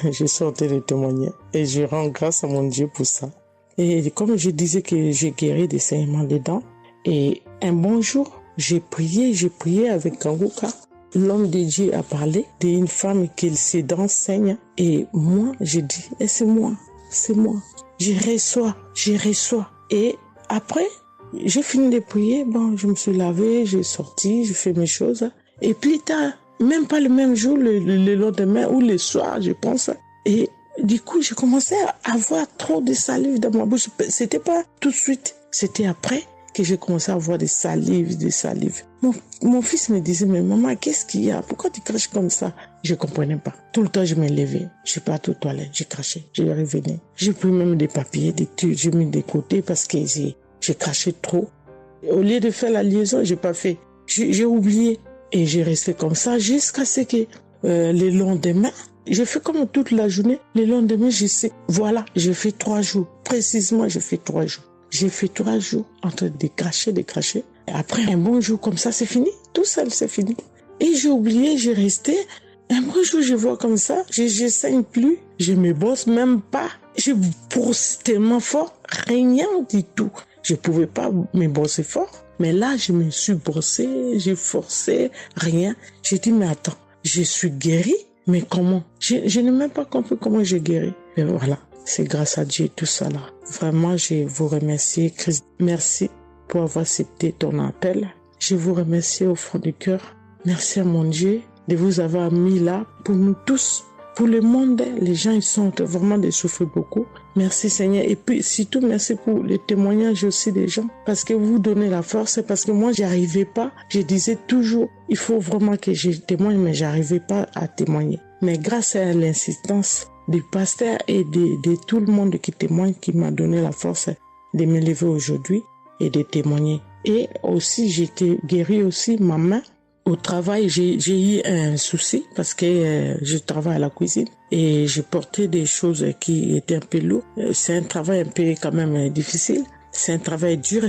je sortais de témoigner. Et je rends grâce à mon Dieu pour ça. Et comme je disais que j'ai guéri des saignements des dents, et un bon jour, j'ai prié avec Kanguka. L'homme de Dieu a parlé d'une femme qui ses dents saignent. Et moi, j'ai dit, c'est moi. Je reçois. Et après, j'ai fini de prier. Bon, je me suis lavé, j'ai sorti, j'ai fait mes choses. Et plus tard, même pas le même jour, le lendemain ou le soir, je pense. Et du coup, j'ai commencé à avoir trop de salive dans ma bouche. C'était pas tout de suite, c'était après que j'ai commencé à avoir des salives. Mon fils me disait, mais maman, qu'est-ce qu'il y a? Pourquoi tu craches comme ça? Je comprenais pas. Tout le temps, je me levais. Je suis partie aux toilettes, j'ai craché, je revenais. J'ai pris même des papiers, des trucs, j'ai mis de côté parce que j'ai craché trop. Au lieu de faire la liaison, j'ai pas fait. J'ai oublié. Et j'ai resté comme ça jusqu'à ce que le lendemain, j'ai fait comme toute la journée. Le lendemain, je sais, voilà, j'ai fait 3 jours. Précisément, j'ai fait 3 jours. J'ai fait 3 jours en train de cracher. Et après, un bon jour comme ça, c'est fini. Tout seul, c'est fini. Et j'ai oublié, j'ai resté. Un bon jour, je vois comme ça, je saigne plus. Je me bosse même pas. Je brosse tellement fort, rien du tout. Je pouvais pas me bosser fort. Mais là, je me suis brossé, j'ai forcé, rien. J'ai dit, mais attends, je suis guéri, mais comment? Je n'ai même pas compris comment j'ai guéri. Mais voilà, c'est grâce à Dieu tout ça là. Vraiment, je vous remercie, Christ. Merci pour avoir accepté ton appel. Je vous remercie au fond du cœur. Merci à mon Dieu de vous avoir mis là pour nous tous. Pour le monde, les gens, ils sont vraiment de souffrir beaucoup. Merci Seigneur. Et puis, surtout, merci pour les témoignages aussi des gens. Parce que vous donnez la force. Parce que moi, j'y arrivais pas. Je disais toujours, il faut vraiment que je témoigne, mais j'arrivais pas à témoigner. Mais grâce à l'insistance du pasteur et de tout le monde qui témoigne, qui m'a donné la force de me lever aujourd'hui et de témoigner. Et aussi, j'étais guéri aussi, ma main. Au travail, j'ai eu un souci parce que je travaille à la cuisine et j'ai porté des choses qui étaient un peu lourdes. C'est un travail un peu quand même difficile. C'est un travail dur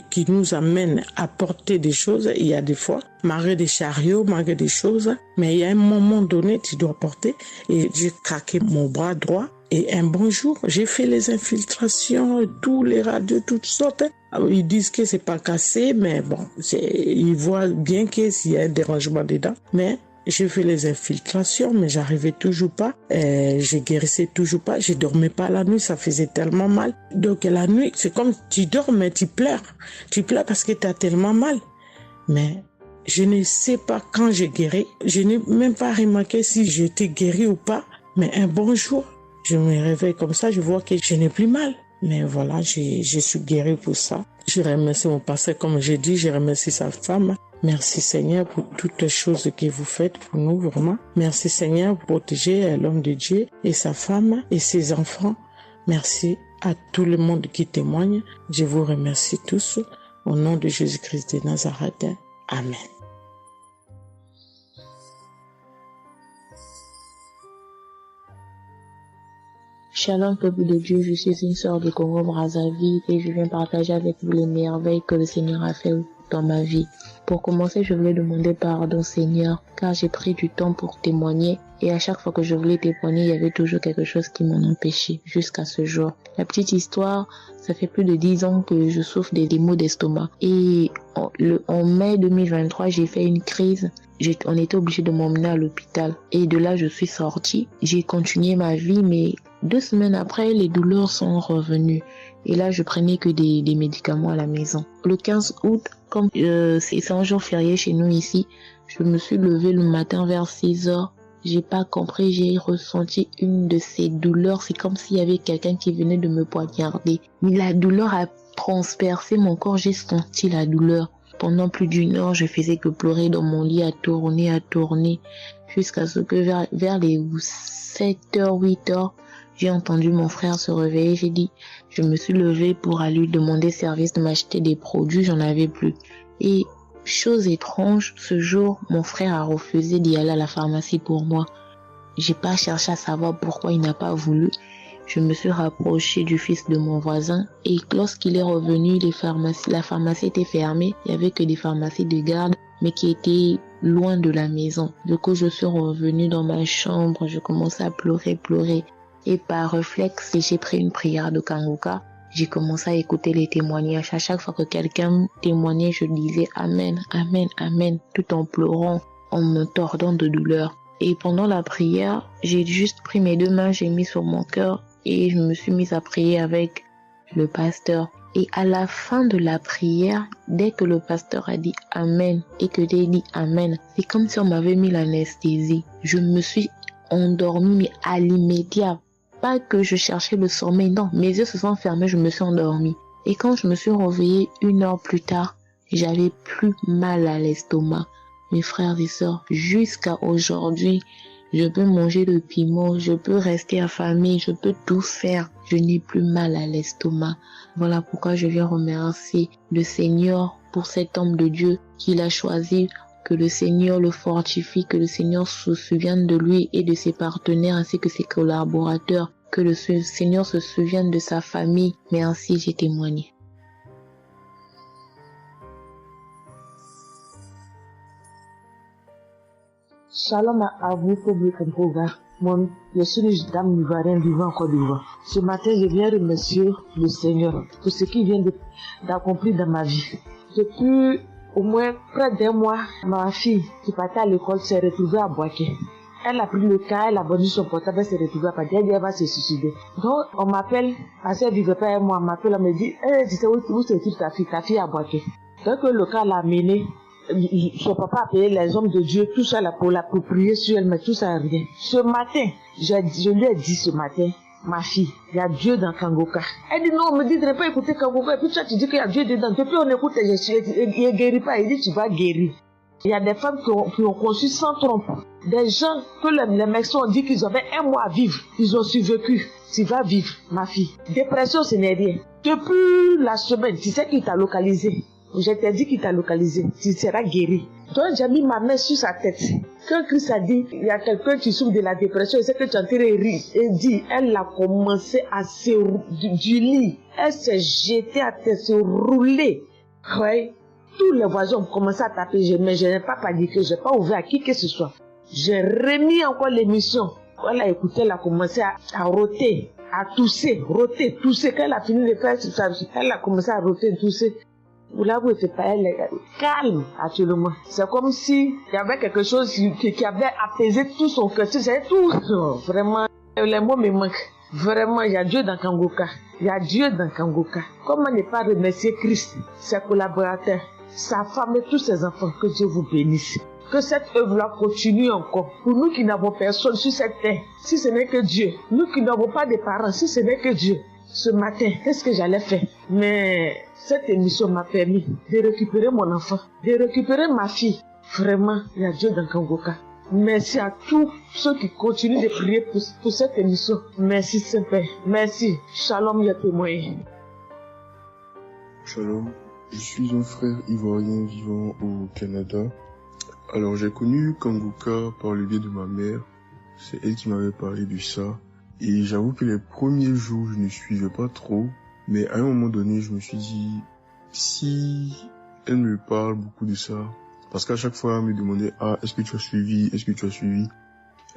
qui nous amène à porter des choses. Il y a des fois, malgré des chariots, malgré des choses, mais il y a un moment donné, tu dois porter. Et j'ai craqué mon bras droit. Et un bon jour, j'ai fait les infiltrations, tous les radios, toutes sortes. Alors, ils disent que c'est pas cassé, mais bon, ils voient bien qu'il y a un dérangement dedans. Mais j'ai fait les infiltrations, mais j'arrivais toujours pas. Je guérissais toujours pas. Je dormais pas la nuit, ça faisait tellement mal. Donc la nuit, c'est comme tu dors, mais tu pleures. Tu pleures parce que tu as tellement mal. Mais je ne sais pas quand j'ai guéri. Je n'ai même pas remarqué si j'étais guéri ou pas. Mais un bon jour, je me réveille comme ça, je vois que je n'ai plus mal. Mais voilà, je suis guéri pour ça. Je remercie mon pasteur, comme j'ai dit, je remercie sa femme. Merci Seigneur pour toutes les choses que vous faites pour nous, vraiment. Merci Seigneur pour protéger l'homme de Dieu et sa femme et ses enfants. Merci à tout le monde qui témoigne. Je vous remercie tous. Au nom de Jésus-Christ de Nazareth. Amen. Shalom peuple de Dieu, je suis une sœur de Congo-Brazzaville et je viens partager avec vous les merveilles que le Seigneur a fait dans ma vie. Pour commencer, je voulais demander pardon Seigneur, car j'ai pris du temps pour témoigner et à chaque fois que je voulais témoigner, il y avait toujours quelque chose qui m'en empêchait jusqu'à ce jour. La petite histoire, ça fait plus de 10 ans que je souffre des maux d'estomac et en mai 2023, j'ai fait une crise. On était obligé de m'emmener à l'hôpital et de là, je suis sortie. J'ai continué ma vie, mais 2 semaines après, les douleurs sont revenues. Et là, je prenais que des médicaments à la maison. Le 15 août, comme c'est un jour férié chez nous ici, je me suis levée le matin vers 6 heures J'ai pas compris, j'ai ressenti une de ces douleurs. C'est comme s'il y avait quelqu'un qui venait de me poignarder. Mais la douleur a transpercé mon corps, j'ai senti la douleur. Pendant plus d'une heure, je faisais que pleurer dans mon lit, à tourner, jusqu'à ce que vers les 7h, 8h, j'ai entendu mon frère se réveiller. Je me suis levée pour aller lui demander service de m'acheter des produits, j'en avais plus. Et chose étrange, ce jour, mon frère a refusé d'y aller à la pharmacie pour moi. J'ai pas cherché à savoir pourquoi il n'a pas voulu. Je me suis rapprochée du fils de mon voisin et lorsqu'il est revenu, la pharmacie était fermée. Il y avait que des pharmacies de garde, mais qui étaient loin de la maison. Du coup, je suis revenue dans ma chambre, je commençais à pleurer. Et par réflexe, j'ai pris une prière de Kanguka. J'ai commencé à écouter les témoignages. À chaque fois que quelqu'un témoignait, je disais Amen, Amen, Amen, tout en pleurant, en me tordant de douleur. Et pendant la prière, j'ai juste pris mes deux mains, j'ai mis sur mon cœur et je me suis mise à prier avec le pasteur. Et à la fin de la prière, dès que le pasteur a dit Amen et que j'ai dit Amen, c'est comme si on m'avait mis l'anesthésie. Je me suis endormie, mais à l'immédiat. Pas que je cherchais le sommeil, non, mes yeux se sont fermés, je me suis endormie. Et quand je me suis réveillée 1 heure plus tard, j'avais plus mal à l'estomac. Mes frères et sœurs, jusqu'à aujourd'hui, je peux manger le piment, je peux rester affamée, je peux tout faire. Je n'ai plus mal à l'estomac. Voilà pourquoi je viens remercier le Seigneur pour cet homme de Dieu qu'il a choisi. Que le Seigneur le fortifie, que le Seigneur se souvienne de lui et de ses partenaires ainsi que ses collaborateurs, que le Seigneur se souvienne de sa famille. Mais ainsi j'ai témoigné. Shalom à vous, public en programme. Moi, je suis une dame ivoirienne vivant en Côte d'Ivoire. Ce matin, je viens remercier le Seigneur pour ce qu'il vient d'accomplir dans ma vie. Depuis au moins près d'un mois, ma fille qui partait à l'école s'est retrouvée à Boaké. Elle a pris le cas, elle a vendu son portable, elle s'est retrouvée à Boaké, elle va se suicider. Donc, on m'appelle, parce qu'elle vivait pas avec moi, on m'appelle, on me dit, tu sais où se trouve ta fille à Boaké. Donc, le cas l'a amenée, son papa a payé les hommes de Dieu, tout ça là, pour l'approprier sur elle, mais tout ça rien. Ce matin, je lui ai dit ce matin, ma fille, il y a Dieu dans Kanguka. Elle dit non, on me dit de ne pas écouter Kanguka. Et puis toi, tu dis qu'il y a Dieu dedans. Depuis on écoute, il ne guérit pas. Il dit tu vas guérir. Il y a des femmes qui ont conçu sans trompe. Des gens que les médecins ont dit qu'ils avaient 1 mois à vivre. Ils ont survécu. Tu vas vivre, ma fille. Dépression, ce n'est rien. Depuis la semaine, tu sais qu'il t'a localisé. Je t'ai dit qu'il t'a localisé. Tu seras guéri. Donc j'ai mis ma main sur sa tête. Quand Christ a dit, il y a quelqu'un qui souffre de la dépression, il sait que tu es en train de rire. Et dit, elle a commencé à se du lit. Elle s'est jetée à terre, se rouler. Ouais. Tous les voisins ont commencé à taper, mais je n'ai pas paniqué, je n'ai pas ouvert à qui que ce soit. J'ai remis encore l'émission. Elle a écouté, elle a commencé à roter, à tousser. Quand elle a fini de faire ça, elle a commencé à roter, tousser. Vous l'avouez, c'est pas elle, calme actuellement. C'est comme si il y avait quelque chose qui avait apaisé tout son cœur. C'est tout. Non, vraiment, les mots me manquent. Vraiment, il y a Dieu dans Kanguka. Il y a Dieu dans Kanguka. Comment ne pas remercier Christ, ses collaborateurs, sa femme et tous ses enfants. Que Dieu vous bénisse. Que cette œuvre-là continue encore. Pour nous qui n'avons personne sur cette terre, si ce n'est que Dieu. Nous qui n'avons pas de parents, si ce n'est que Dieu. Ce matin, qu'est-ce que j'allais faire? Mais cette émission m'a permis de récupérer mon enfant, de récupérer ma fille. Vraiment, il y a Dieu dans Kanguka. Merci à tous ceux qui continuent de prier pour cette émission. Merci Saint-Père. Merci. Shalom, ya témoin. Shalom. Je suis un frère ivoirien vivant au Canada. Alors, j'ai connu Kanguka par le biais de ma mère. C'est elle qui m'avait parlé de ça. Et j'avoue que les premiers jours, je ne suivais pas trop. Mais à un moment donné, je me suis dit, si elle me parle beaucoup de ça, parce qu'à chaque fois, elle me demandait, est-ce que tu as suivi?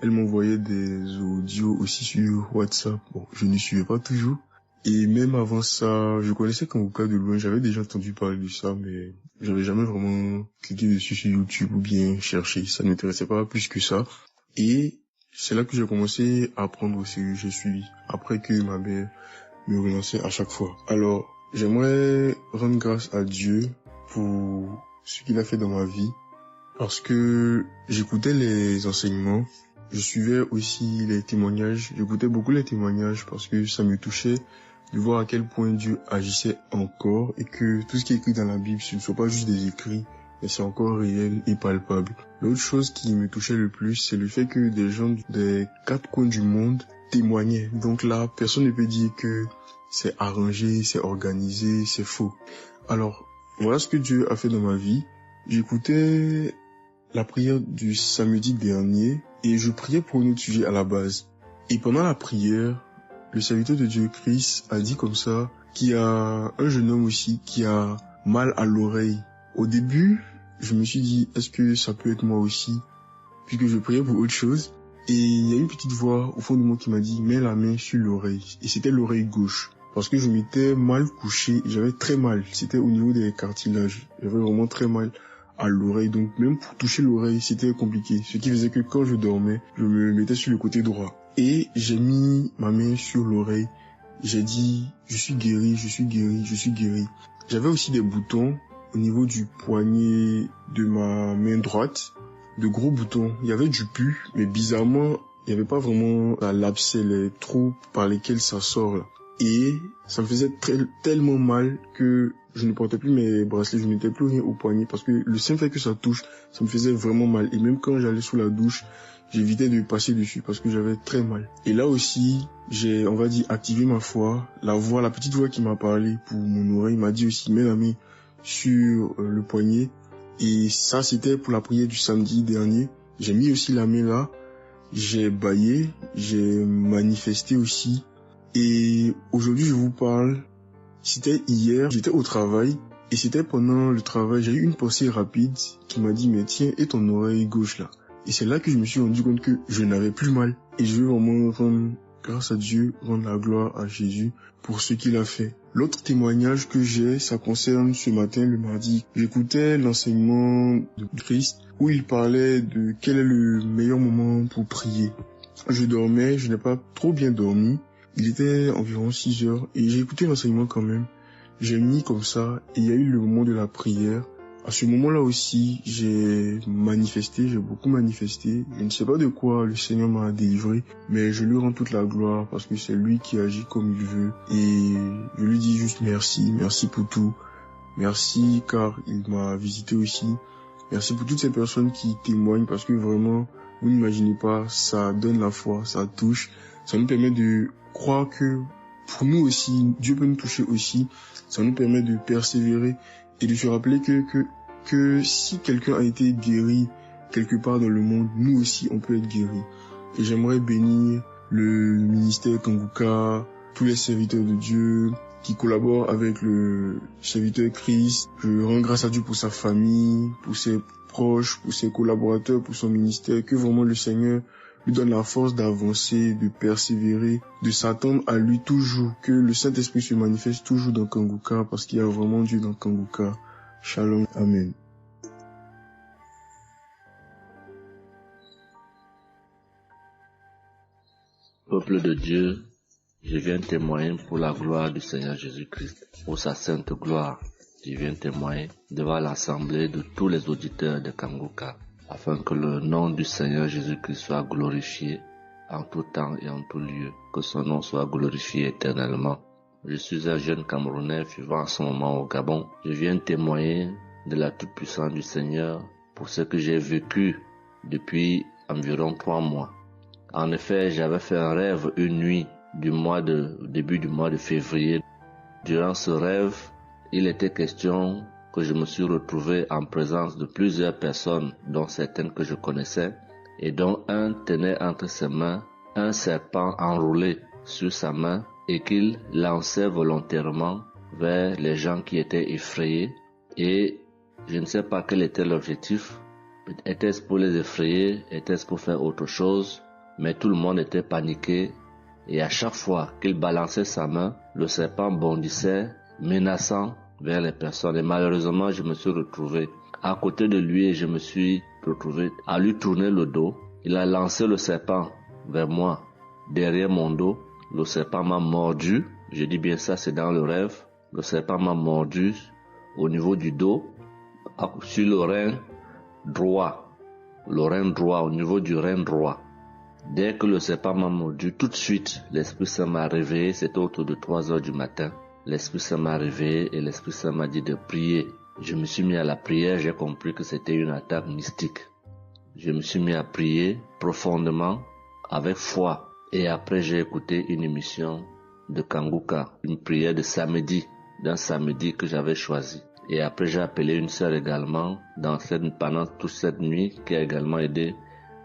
Elle m'envoyait des audios aussi sur WhatsApp. Bon, je ne suivais pas toujours. Et même avant ça, je connaissais Kanguka de loin, j'avais déjà entendu parler de ça, mais j'avais jamais vraiment cliqué dessus sur YouTube ou bien cherché. Ça ne m'intéressait pas plus que ça. Et c'est là que j'ai commencé à apprendre au sérieux, j'ai suivi. Après que ma mère me relançait à chaque fois. Alors, j'aimerais rendre grâce à Dieu pour ce qu'il a fait dans ma vie. Parce que j'écoutais les enseignements je suivais aussi les témoignages, j'écoutais beaucoup les témoignages parce que ça me touchait de voir à quel point Dieu agissait encore et que tout ce qui est écrit dans la Bible, ce ne sont pas juste des écrits, mais c'est encore réel et palpable. L'autre chose qui me touchait le plus, c'est le fait que des gens des 4 coins du monde témoignaient. Donc là, personne ne peut dire que c'est arrangé, c'est organisé, c'est faux. Alors, voilà ce que Dieu a fait dans ma vie. J'écoutais la prière du samedi dernier et je priais pour un autre sujet à la base. Et pendant la prière, le serviteur de Dieu, Chris, a dit comme ça qu'il y a un jeune homme aussi qui a mal à l'oreille. Au début, je me suis dit, est-ce que ça peut être moi aussi? Puisque je priais pour autre chose. Et il y a une petite voix au fond de moi qui m'a dit, mets la main sur l'oreille. Et c'était l'oreille gauche. Parce que je m'étais mal couché, j'avais très mal. C'était au niveau des cartilages. J'avais vraiment très mal à l'oreille. Donc même pour toucher l'oreille, c'était compliqué. Ce qui faisait que quand je dormais, je me mettais sur le côté droit. Et j'ai mis ma main sur l'oreille. J'ai dit, je suis guéri, je suis guéri, je suis guéri. J'avais aussi des boutons au niveau du poignet de ma main droite. De gros boutons. Il y avait du pus, mais bizarrement, il n'y avait pas vraiment l'abcès, les trous par lesquels ça sort là. Et ça me faisait tellement mal que je ne portais plus mes bracelets, je ne mettais plus rien au poignet parce que le simple fait que ça touche, ça me faisait vraiment mal. Et même quand j'allais sous la douche, j'évitais de passer dessus parce que j'avais très mal. Et là aussi, j'ai, on va dire, activé ma foi. La petite voix qui m'a parlé pour mon oreille m'a dit aussi, mets la main sur le poignet. Et ça, c'était pour la prière du samedi dernier. J'ai mis aussi la main là. J'ai bâillé, j'ai manifesté aussi. Et aujourd'hui, je vous parle, c'était hier, j'étais au travail. Et c'était pendant le travail, j'ai eu une pensée rapide qui m'a dit, mais tiens, et ton oreille gauche là? Et c'est là que je me suis rendu compte que je n'avais plus mal. Et je veux vraiment rendre grâce à Dieu, rendre la gloire à Jésus pour ce qu'il a fait. L'autre témoignage que j'ai, ça concerne ce matin, le mardi. J'écoutais l'enseignement de Christ où il parlait de quel est le meilleur moment pour prier. Je dormais, je n'ai pas trop bien dormi. Il était environ 6 heures et j'ai écouté l'enseignement quand même. J'ai mis comme ça et il y a eu le moment de la prière. À ce moment-là aussi, j'ai beaucoup manifesté. Je ne sais pas de quoi le Seigneur m'a délivré, mais je lui rends toute la gloire parce que c'est lui qui agit comme il veut. Et je lui dis juste merci pour tout. Merci car il m'a visité aussi. Merci pour toutes ces personnes qui témoignent parce que vraiment, vous n'imaginez pas, ça donne la foi, ça touche. Ça nous permet de croire que pour nous aussi, Dieu peut nous toucher aussi. Ça nous permet de persévérer et de se rappeler que si quelqu'un a été guéri quelque part dans le monde, nous aussi on peut être guéri. Et j'aimerais bénir le ministère Kanguka, tous les serviteurs de Dieu qui collaborent avec le serviteur Christ. Je rends grâce à Dieu pour sa famille, pour ses proches, pour ses collaborateurs, pour son ministère, que vraiment le Seigneur lui donne la force d'avancer, de persévérer, de s'attendre à lui toujours, que le Saint-Esprit se manifeste toujours dans Kanguka parce qu'il y a vraiment Dieu dans Kanguka. Shalom, Amen. Peuple de Dieu, je viens témoigner pour la gloire du Seigneur Jésus-Christ, pour sa sainte gloire. Je viens témoigner devant l'assemblée de tous les auditeurs de Kanguka, afin que le nom du Seigneur Jésus-Christ soit glorifié en tout temps et en tout lieu, que son nom soit glorifié éternellement. Je suis un jeune Camerounais vivant en ce moment au Gabon. Je viens témoigner de la toute-puissance du Seigneur pour ce que j'ai vécu depuis environ 3 mois. En effet, j'avais fait un rêve une nuit début du mois de février. Durant ce rêve, il était question que je me suis retrouvé en présence de plusieurs personnes, dont certaines que je connaissais, et dont un tenait entre ses mains un serpent enroulé sur sa main et qu'il lançait volontairement vers les gens qui étaient effrayés. Et je ne sais pas quel était l'objectif. Était-ce pour les effrayer? Était-ce pour faire autre chose? Mais tout le monde était paniqué. Et à chaque fois qu'il balançait sa main, le serpent bondissait, menaçant vers les personnes. Et malheureusement, je me suis retrouvé à côté de lui et je me suis retrouvé à lui tourner le dos. Il a lancé le serpent vers moi, derrière mon dos. Le serpent m'a mordu. Je dis bien ça, c'est dans le rêve. Le serpent m'a mordu au niveau du dos, sur le rein droit. Le rein droit, au niveau du rein droit. Dès que le serpent m'a mordu, tout de suite, l'Esprit Saint m'a réveillé, c'était autour de 3 heures du matin. L'Esprit Saint m'a réveillé et l'Esprit Saint m'a dit de prier. Je me suis mis à la prière, j'ai compris que c'était une attaque mystique. Je me suis mis à prier profondément, avec foi. Et après, j'ai écouté une émission de Kanguka, une prière de samedi, d'un samedi que j'avais choisi. Et après, j'ai appelé une sœur également pendant toute cette nuit qui a également aidé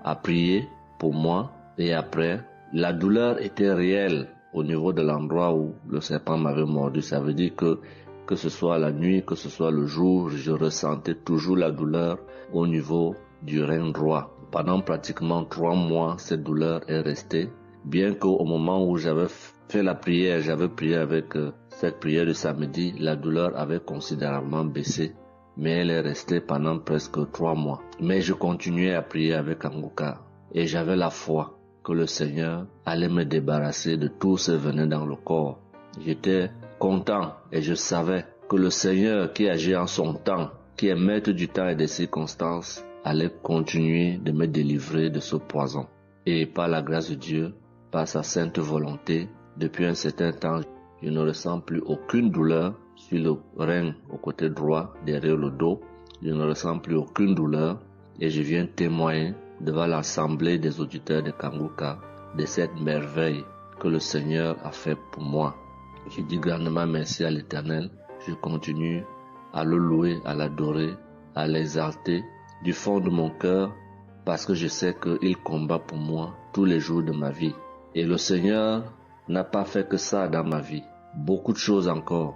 à prier pour moi. Et après, la douleur était réelle au niveau de l'endroit où le serpent m'avait mordu. Ça veut dire que ce soit la nuit, que ce soit le jour, je ressentais toujours la douleur au niveau du rein droit. Pendant pratiquement 3 mois, cette douleur est restée. Bien qu'au moment où j'avais fait la prière, j'avais prié avec cette prière de samedi, la douleur avait considérablement baissé, mais elle est restée pendant presque 3 mois. Mais je continuais à prier avec Kanguka et j'avais la foi que le Seigneur allait me débarrasser de tout ce venin dans le corps. J'étais content et je savais que le Seigneur qui agit en son temps, qui est maître du temps et des circonstances, allait continuer de me délivrer de ce poison. Et par la grâce de Dieu, par sa sainte volonté, depuis un certain temps, je ne ressens plus aucune douleur sur le rein au côté droit, derrière le dos. Je ne ressens plus aucune douleur et je viens témoigner devant l'assemblée des auditeurs de Kanguka de cette merveille que le Seigneur a fait pour moi. Je dis grandement merci à l'Éternel. Je continue à le louer, à l'adorer, à l'exalter du fond de mon cœur parce que je sais qu'il combat pour moi tous les jours de ma vie. Et le Seigneur n'a pas fait que ça dans ma vie. Beaucoup de choses encore.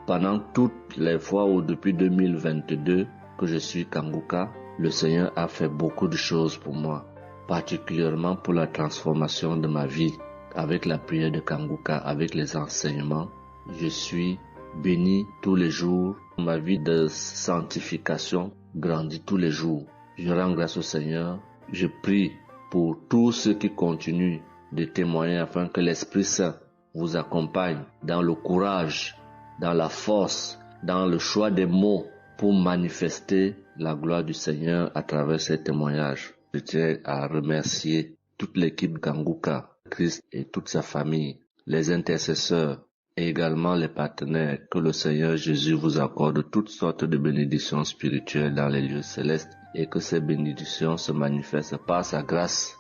Pendant toutes les fois où depuis 2022 que je suis Kanguka, le Seigneur a fait beaucoup de choses pour moi, particulièrement pour la transformation de ma vie. Avec la prière de Kanguka, avec les enseignements, je suis béni tous les jours. Ma vie de sanctification grandit tous les jours. Je rends grâce au Seigneur. Je prie pour tous ceux qui continuent de témoigner afin que l'Esprit Saint vous accompagne dans le courage, dans la force, dans le choix des mots pour manifester la gloire du Seigneur à travers ces témoignages. Je tiens à remercier toute l'équipe Kanguka, Christ et toute sa famille, les intercesseurs et également les partenaires. Que le Seigneur Jésus vous accorde toutes sortes de bénédictions spirituelles dans les lieux célestes et que ces bénédictions se manifestent par sa grâce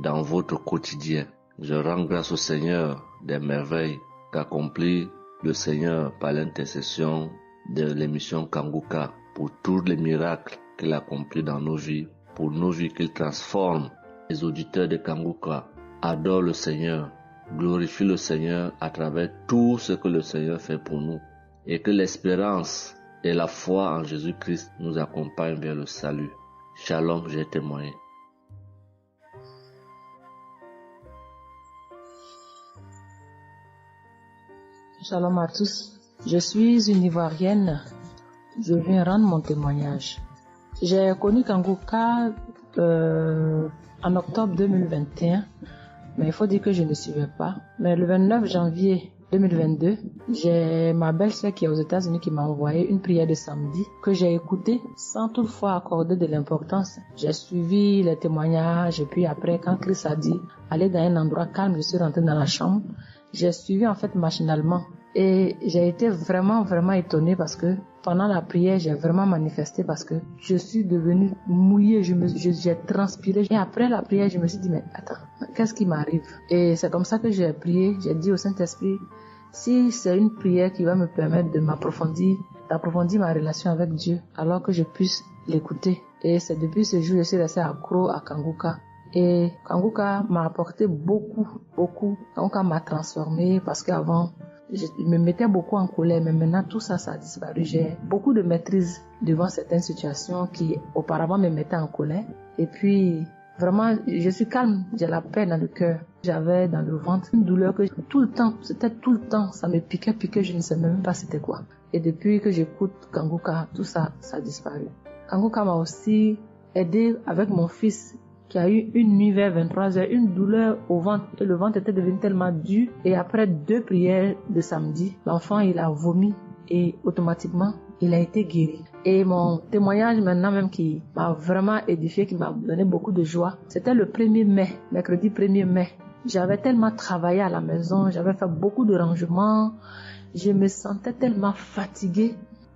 dans votre quotidien. Je rends grâce au Seigneur des merveilles qu'accomplit le Seigneur par l'intercession de l'émission Kanguka pour tous les miracles qu'il accomplit dans nos vies, pour nos vies qu'il transforme. Les auditeurs de Kanguka adorent le Seigneur, glorifient le Seigneur à travers tout ce que le Seigneur fait pour nous et que l'espérance et la foi en Jésus-Christ nous accompagnent vers le salut. Shalom, j'ai témoigné. Shalom à tous. Je suis une Ivoirienne. Je viens rendre mon témoignage. J'ai connu Kanguka en octobre 2021, mais il faut dire que je ne suivais pas. Mais le 29 janvier 2022, j'ai ma belle-sœur qui est aux États-Unis qui m'a envoyé une prière de samedi que j'ai écoutée sans toutefois accorder de l'importance. J'ai suivi les témoignages et puis après, quand Christ a dit aller dans un endroit calme, je suis rentrée dans la chambre. J'ai suivi en fait machinalement et j'ai été vraiment étonnée parce que pendant la prière, j'ai vraiment manifesté parce que je suis devenue mouillée, j'ai transpiré. Et après la prière, je me suis dit, mais attends, qu'est-ce qui m'arrive? Et c'est comme ça que j'ai prié, j'ai dit au Saint-Esprit, si c'est une prière qui va me permettre de d'approfondir ma relation avec Dieu, alors que je puisse l'écouter. Et c'est depuis ce jour que je suis restée accro à Kanguka. Et Kanguka m'a apporté beaucoup. Kanguka m'a transformée parce qu'avant, je me mettais beaucoup en colère, mais maintenant tout ça a disparu. J'ai beaucoup de maîtrise devant certaines situations qui auparavant me mettaient en colère. Et puis, vraiment, je suis calme, j'ai la paix dans le cœur. J'avais dans le ventre une douleur que tout le temps, ça me piquait, je ne sais même pas c'était quoi. Et depuis que j'écoute Kanguka, tout ça a disparu. Kanguka m'a aussi aidé avec mon fils qui a eu une nuit vers 23h, une douleur au ventre et le ventre était devenu tellement dur et après 2 prières de samedi, l'enfant il a vomi et automatiquement il a été guéri. Et mon témoignage maintenant même qui m'a vraiment édifié, qui m'a donné beaucoup de joie, c'était le 1er mai, mercredi 1er mai. J'avais tellement travaillé à la maison, j'avais fait beaucoup de rangements, je me sentais tellement fatiguée,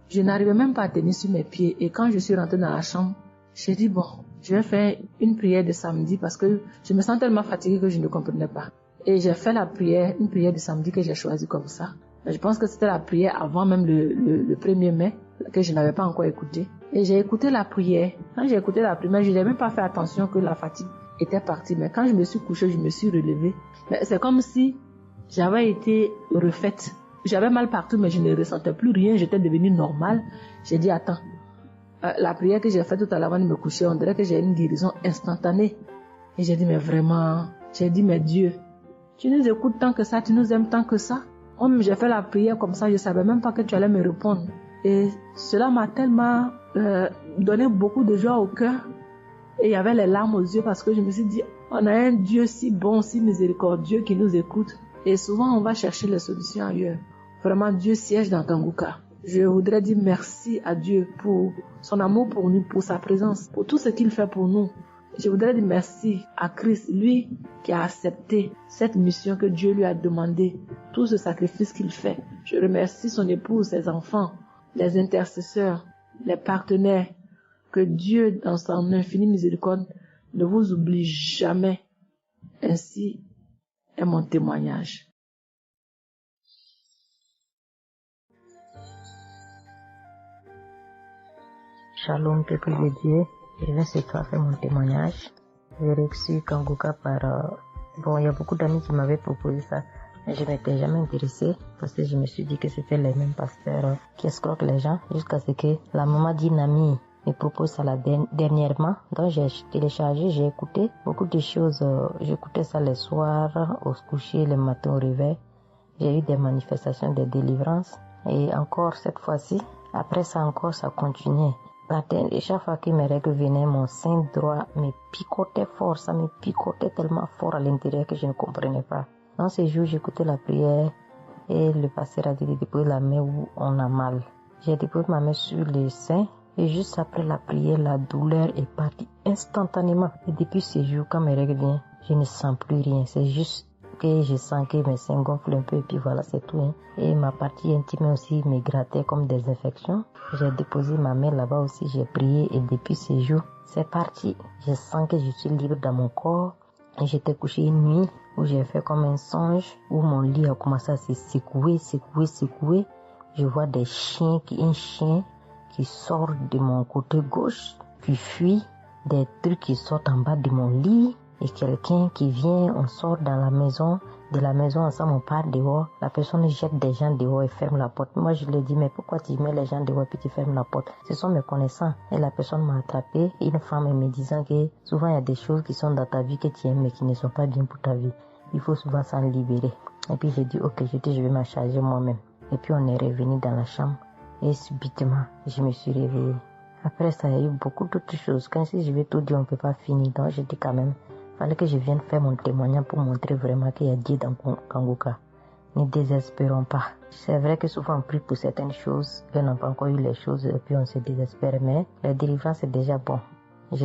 je n'arrivais même pas à tenir sur mes pieds. Et quand je suis rentrée dans la chambre, j'ai dit bon, je vais faire une prière de samedi parce que je me sens tellement fatiguée que je ne comprenais pas. Et j'ai fait la prière, une prière de samedi que j'ai choisie comme ça. Je pense que c'était la prière avant même le 1er mai, que je n'avais pas encore écouté. Et j'ai écouté la prière. Quand j'ai écouté la prière, je n'ai même pas fait attention que la fatigue était partie. Mais quand je me suis couchée, je me suis relevée. Mais c'est comme si j'avais été refaite. J'avais mal partout, mais je ne ressentais plus rien. J'étais devenue normale. J'ai dit, attends, la prière que j'ai faite tout à l'heure avant de me coucher, on dirait que j'ai une guérison instantanée. Et j'ai dit, mais vraiment, j'ai dit, mais Dieu, tu nous écoutes tant que ça, tu nous aimes tant que ça. J'ai fait la prière comme ça, je ne savais même pas que tu allais me répondre. Et cela m'a tellement donné beaucoup de joie au cœur. Et il y avait les larmes aux yeux parce que je me suis dit, on a un Dieu si bon, si miséricordieux qui nous écoute. Et souvent, on va chercher les solutions ailleurs. Vraiment, Dieu siège dans Kanguka. Je voudrais dire merci à Dieu pour son amour pour nous, pour sa présence, pour tout ce qu'il fait pour nous. Je voudrais dire merci à Christ, lui qui a accepté cette mission que Dieu lui a demandé, tout ce sacrifice qu'il fait. Je remercie son épouse, ses enfants, les intercesseurs, les partenaires. Que Dieu, dans son infinie miséricorde, ne vous oublie jamais. Ainsi est mon témoignage. Shalom, peuple de Dieu. Je vais ce soir faire mon témoignage. J'ai reçu Kanguka par... il y a beaucoup d'amis qui m'avaient proposé ça. Mais je m'étais jamais intéressée parce que je me suis dit que c'était les mêmes pasteurs qui escroquent les gens jusqu'à ce que la maman d'une amie me propose ça dernièrement. Donc j'ai téléchargé, j'ai écouté beaucoup de choses. J'écoutais ça les soirs, au coucher, le matin au réveil. J'ai eu des manifestations de délivrance. Et encore cette fois-ci, après ça encore, ça continuait. Et chaque fois que mes règles venaient, mon sein droit me picotait fort. Ça me picotait tellement fort à l'intérieur que je ne comprenais pas. Dans ces jours, j'écoutais la prière et le pasteur a dit de déposer la main où on a mal. J'ai déposé ma main sur le sein et juste après la prière, la douleur est partie instantanément. Et depuis ces jours, quand mes règles viennent, je ne sens plus rien. C'est juste que je sens que mes seins gonflent un peu et puis voilà, c'est tout. Hein. Et ma partie intime aussi me grattait comme des infections. J'ai déposé ma main là-bas aussi, j'ai prié et depuis ces jours, c'est parti. Je sens que je suis libre dans mon corps. Et j'étais couché une nuit où j'ai fait comme un songe, où mon lit a commencé à se secouer. Je vois un chien qui sort de mon côté gauche, qui fuit, des trucs qui sortent en bas de mon lit. Et quelqu'un qui vient, on sort dans la maison, de la maison ensemble, on part dehors. La personne jette des gens dehors et ferme la porte. Moi, je lui ai dit, mais pourquoi tu mets les gens dehors et puis tu fermes la porte? Ce sont mes connaissants. Et la personne m'a attrapé. Une femme me disant que souvent il y a des choses qui sont dans ta vie que tu aimes mais qui ne sont pas bien pour ta vie. Il faut souvent s'en libérer. Et puis j'ai dit, ok, je vais m'en charger moi-même. Et puis on est revenu dans la chambre. Et subitement, je me suis réveillée. Après ça, il y a eu beaucoup d'autres choses. Quand si je vais tout dire, on ne peut pas finir. Donc j'ai dit quand même, fallait que je vienne faire mon témoignage pour montrer vraiment qu'il y a Dieu dans Kanguka. Ne désespérons pas. C'est vrai que souvent on prie pour certaines choses, qu'on n'a pas encore eu les choses et puis on se désespère, mais la délivrance est déjà bon.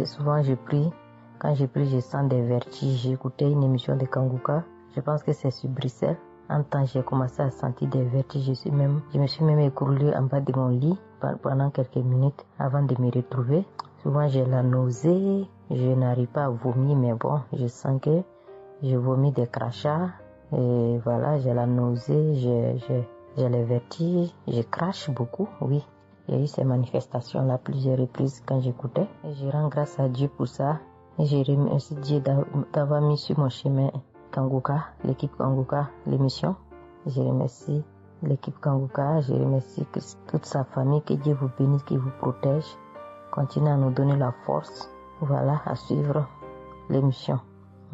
Souvent je prie, quand je prie je sens des vertiges. J'ai écouté une émission de Kanguka, je pense que c'est sur Bruxelles. En temps j'ai commencé à sentir des vertiges, je me suis même écroulée en bas de mon lit pendant quelques minutes avant de me retrouver. Souvent j'ai la nausée, je n'arrive pas à vomir, mais bon, je sens que je vomis des crachats. Et voilà, j'ai la nausée, j'ai les vertiges, je crache beaucoup, oui. Il y a eu ces manifestations-là plusieurs reprises quand j'écoutais. Et je rends grâce à Dieu pour ça. Et je remercie Dieu d'avoir mis sur mon chemin Kanguka, l'équipe Kanguka, l'émission. Je remercie l'équipe Kanguka, je remercie toute sa famille, que Dieu vous bénisse, qu'il vous protège. Continuez à nous donner la force, voilà, à suivre l'émission.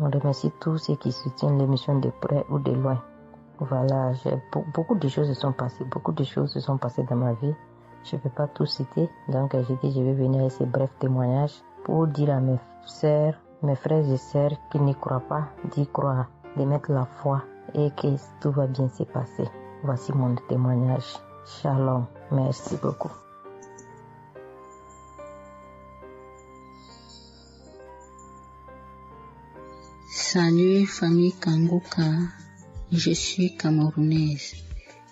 On remercie tous ceux qui soutiennent l'émission de près ou de loin. Voilà, beaucoup de choses se sont passées dans ma vie. Je ne peux pas tout citer, donc j'ai dit je vais venir avec ces brefs témoignages pour dire à mes sœurs, mes frères et sœurs qui n'y croient pas, d'y croire, de mettre la foi et que tout va bien se passer. Voici mon témoignage. Shalom, merci beaucoup. Salut famille Kanguka, je suis camerounaise.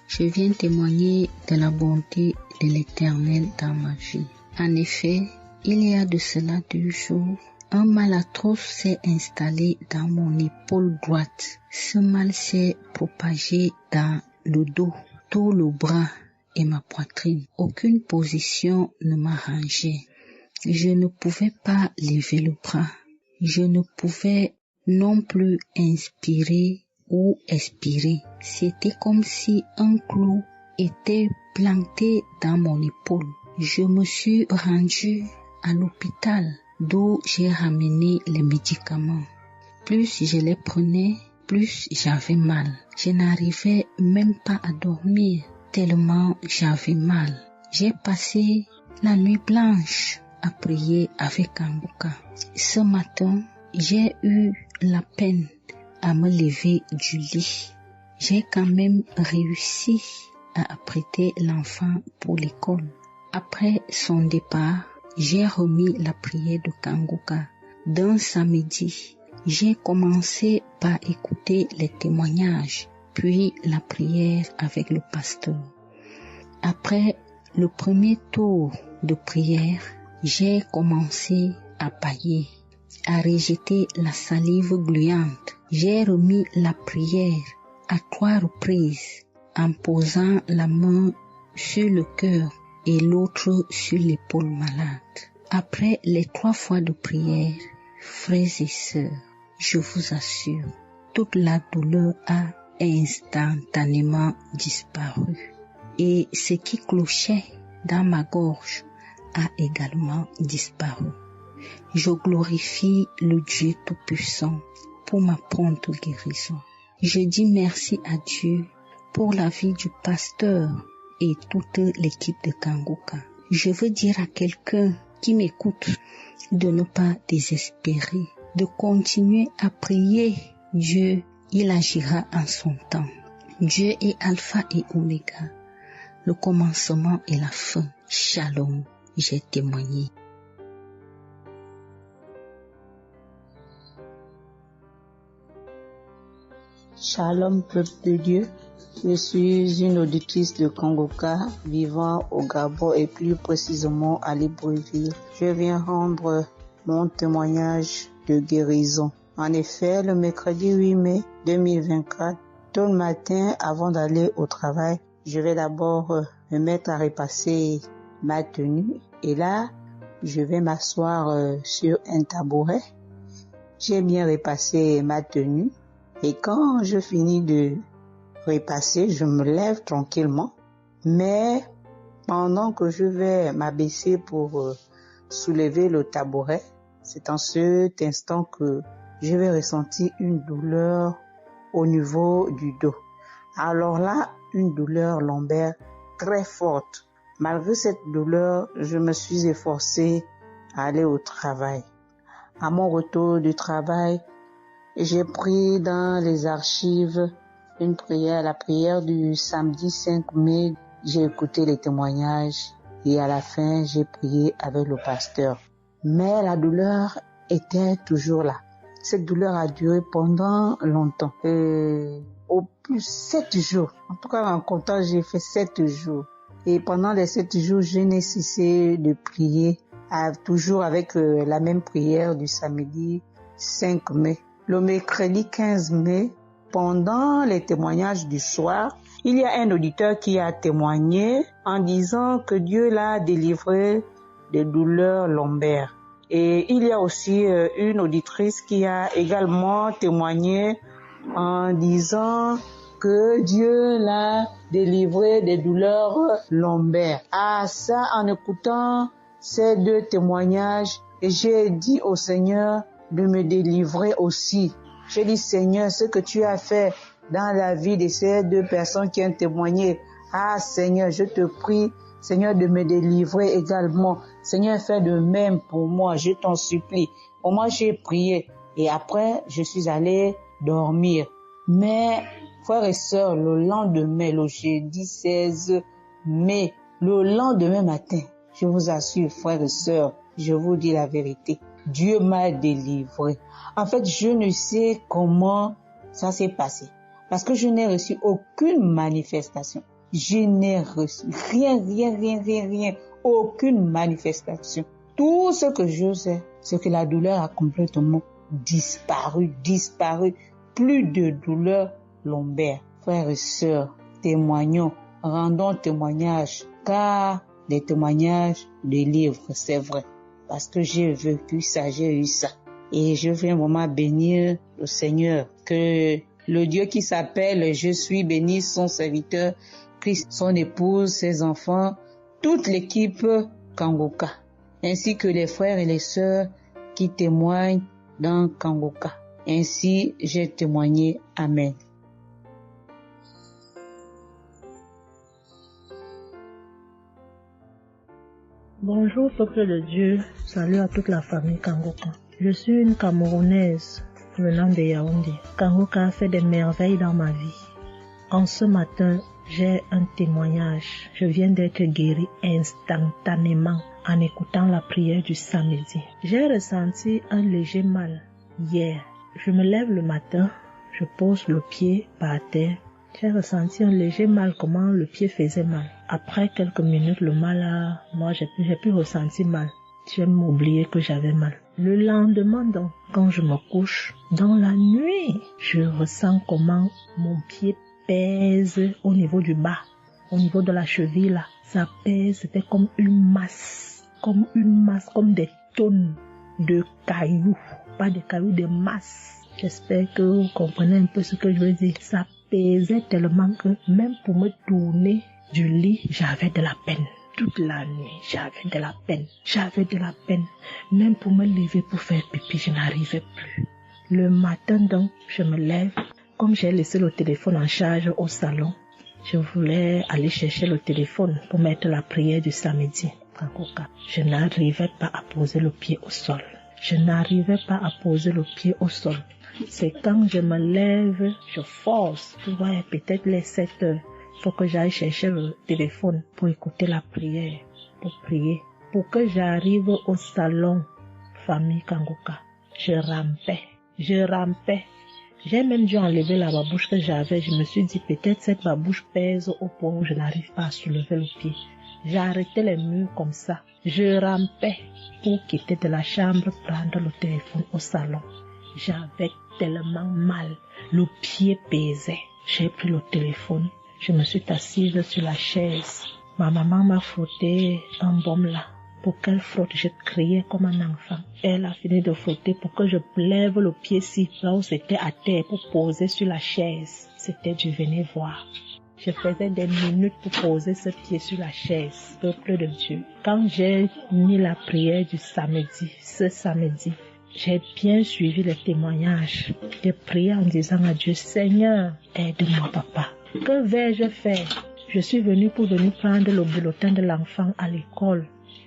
Je viens témoigner de la bonté de l'Éternel dans ma vie. En effet, il y a de cela 2 jours, un mal atroce s'est installé dans mon épaule droite. Ce mal s'est propagé dans le dos, tout le bras et ma poitrine. Aucune position ne m'arrangeait. Je ne pouvais pas lever le bras. Je ne pouvais non plus inspirer ou expirer. C'était comme si un clou était planté dans mon épaule. Je me suis rendue à l'hôpital d'où j'ai ramené les médicaments. Plus je les prenais, plus j'avais mal. Je n'arrivais même pas à dormir tellement j'avais mal. J'ai passé la nuit blanche à prier avec Kanguka. Ce matin, j'ai eu la peine à me lever du lit. J'ai quand même réussi à apprêter l'enfant pour l'école. Après son départ, j'ai remis la prière de Kanguka. D'un samedi, j'ai commencé par écouter les témoignages, puis la prière avec le pasteur. Après le premier tour de prière, j'ai commencé à bâiller, à rejeter la salive gluante. J'ai remis la prière à 3 reprises en posant la main sur le cœur et l'autre sur l'épaule malade. Après les 3 fois de prière, frères et sœurs, je vous assure, toute la douleur a instantanément disparu. Et ce qui clochait dans ma gorge a également disparu. Je glorifie le Dieu Tout-Puissant pour ma prompte guérison. Je dis merci à Dieu pour la vie du pasteur et toute l'équipe de Kanguka. Je veux dire à quelqu'un qui m'écoute de ne pas désespérer, de continuer à prier. Dieu, il agira en son temps. Dieu est Alpha et Oméga, le commencement et la fin. Shalom, j'ai témoigné. Shalom, peuple de Dieu. Je suis une auditrice de Kanguka vivant au Gabon et plus précisément à Libreville. Je viens rendre mon témoignage de guérison. En effet, le mercredi 8 mai 2024, tôt le matin avant d'aller au travail, je vais d'abord me mettre à repasser ma tenue et là, je vais m'asseoir sur un tabouret. J'ai bien repassé ma tenue et quand je finis de repasser, je me lève tranquillement. Mais pendant que je vais m'abaisser pour soulever le tabouret, c'est en cet instant que je vais ressentir une douleur au niveau du dos. Alors là, une douleur lombaire très forte. Malgré cette douleur, je me suis efforcée à aller au travail. À mon retour du travail, j'ai pris dans les archives une prière, la prière du samedi 5 mai. J'ai écouté les témoignages et à la fin, j'ai prié avec le pasteur. Mais la douleur était toujours là. Cette douleur a duré pendant longtemps. Au plus 7 jours. En tout cas, en comptant, j'ai fait 7 jours. Et pendant les 7 jours, je n'ai cessé de prier, toujours avec la même prière du samedi 5 mai. Le mercredi 15 mai, pendant les témoignages du soir, il y a un auditeur qui a témoigné en disant que Dieu l'a délivré des douleurs lombaires. Et il y a aussi une auditrice qui a également témoigné en disant que Dieu l'a délivré des douleurs lombaires. Ah, ça, en écoutant ces 2 témoignages, j'ai dit au Seigneur de me délivrer aussi. J'ai dit, Seigneur, ce que tu as fait dans la vie de ces 2 personnes qui ont témoigné, ah Seigneur, je te prie, Seigneur, de me délivrer également. Seigneur, fais de même pour moi, je t'en supplie. Pour moi, j'ai prié et après, je suis allé dormir. Mais, frères et sœurs, le lendemain, le jeudi 16 mai, le lendemain matin, je vous assure, frères et sœurs, je vous dis la vérité. Dieu m'a délivré. En fait, je ne sais comment ça s'est passé. Parce que je n'ai reçu aucune manifestation. Je n'ai reçu rien. Aucune manifestation. Tout ce que je sais, c'est que la douleur a complètement disparu. Plus de douleur lombaire. Frères et sœurs, témoignons, rendons témoignage, car les témoignages délivrent, c'est vrai. Parce que j'ai vécu ça, j'ai eu ça. Et je viens vraiment bénir le Seigneur, que le Dieu qui s'appelle Je suis béni, son serviteur, Christ, son épouse, ses enfants, toute l'équipe Kangoka, ainsi que les frères et les sœurs qui témoignent dans Kangoka. Ainsi, j'ai témoigné. Amen. Bonjour peuple de Dieu, salut à toute la famille Kangoka. Je suis une Camerounaise venant de Yaoundé. Kangoka a fait des merveilles dans ma vie. En ce matin, j'ai un témoignage. Je viens d'être guérie instantanément en écoutant la prière du samedi. J'ai ressenti un léger mal hier. Je me lève le matin, je pose le pied par terre. J'ai ressenti un léger mal, comment le pied faisait mal. Après quelques minutes, le mal moi j'ai plus ressenti mal. J'ai oublié que j'avais mal. Le lendemain donc, quand je me couche, dans la nuit, je ressens comment mon pied pèse au niveau du bas, au niveau de la cheville là. Ça pèse, c'était comme une masse, comme des tonnes de cailloux. Pas des cailloux, des masses. J'espère que vous comprenez un peu ce que je veux dire. Ça pesait tellement que même pour me tourner du lit, j'avais de la peine. Toute la nuit, j'avais de la peine. Même pour me lever pour faire pipi, je n'arrivais plus. Le matin donc, je me lève. Comme j'ai laissé le téléphone en charge au salon, je voulais aller chercher le téléphone pour mettre la prière du samedi. Je n'arrivais pas à poser le pied au sol. C'est quand je me lève, je force. Tu vois, peut-être les 7 heures. Il faut que j'aille chercher le téléphone pour écouter la prière, pour prier. Pour que j'arrive au salon, famille Kangoka, je rampais. J'ai même dû enlever la babouche que j'avais. Je me suis dit, peut-être cette babouche pèse au point où je n'arrive pas à soulever le pied. J'arrêtais les murs comme ça. Je rampais pour quitter de la chambre, prendre le téléphone au salon. J'avais tellement mal. Le pied pesait. J'ai pris le téléphone. Je me suis assise sur la chaise. Ma maman m'a frotté un baume là. Pour qu'elle frotte, je criais comme un enfant. Elle a fini de frotter pour que je lève le pied-ci, là où c'était à terre, pour poser sur la chaise. C'était du venez voir. Je faisais des minutes pour poser ce pied sur la chaise, peuple de Dieu. Quand j'ai mis la prière du samedi, ce samedi, j'ai bien suivi les témoignages. J'ai prié en disant à Dieu, Seigneur, aide-moi papa. Que vais-je faire? Je suis venue pour prendre le bulletin de l'enfant à l'école.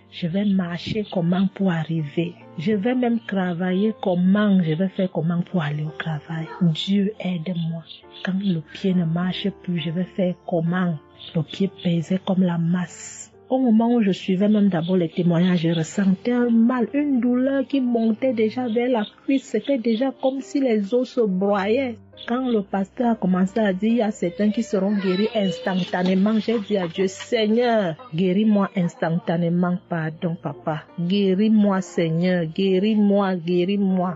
Je vais marcher comment pour arriver? Je vais même travailler comment? Je vais faire comment pour aller au travail? Dieu aide-moi. Quand le pied ne marche plus, je vais faire comment? Le pied pesait comme la masse. Au moment où je suivais même d'abord les témoignages, je ressentais un mal, une douleur qui montait déjà vers la cuisse. C'était déjà comme si les os se broyaient. Quand le pasteur a commencé à dire, il y a certains qui seront guéris instantanément, j'ai dit à Dieu, Seigneur, guéris-moi instantanément, pardon papa. Guéris-moi Seigneur, guéris-moi.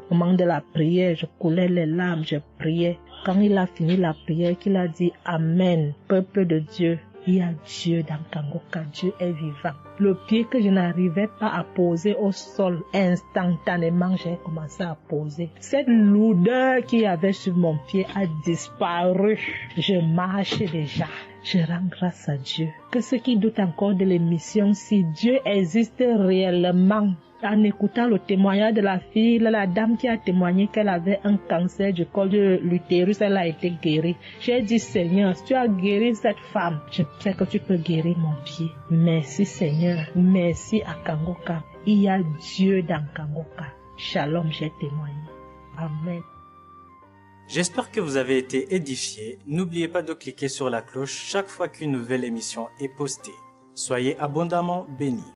Au moment de la prière, je coulais les larmes, je priais. Quand il a fini la prière, qu'il a dit Amen, peuple de Dieu. Il y a Dieu dans Kangoka, Dieu est vivant. Le pied que je n'arrivais pas à poser au sol, instantanément, j'ai commencé à poser. Cette lourdeur qu'il y avait sur mon pied a disparu. Je marche déjà. Je rends grâce à Dieu. Que ceux qui doutent encore de l'émission, si Dieu existe réellement, en écoutant le témoignage de la fille, la dame qui a témoigné qu'elle avait un cancer du col de l'utérus, elle a été guérie. J'ai dit, Seigneur, si tu as guéri cette femme, je sais que tu peux guérir mon pied. Merci Seigneur, merci à Kangoka. Il y a Dieu dans Kangoka. Shalom, j'ai témoigné. Amen. J'espère que vous avez été édifiés. N'oubliez pas de cliquer sur la cloche chaque fois qu'une nouvelle émission est postée. Soyez abondamment bénis.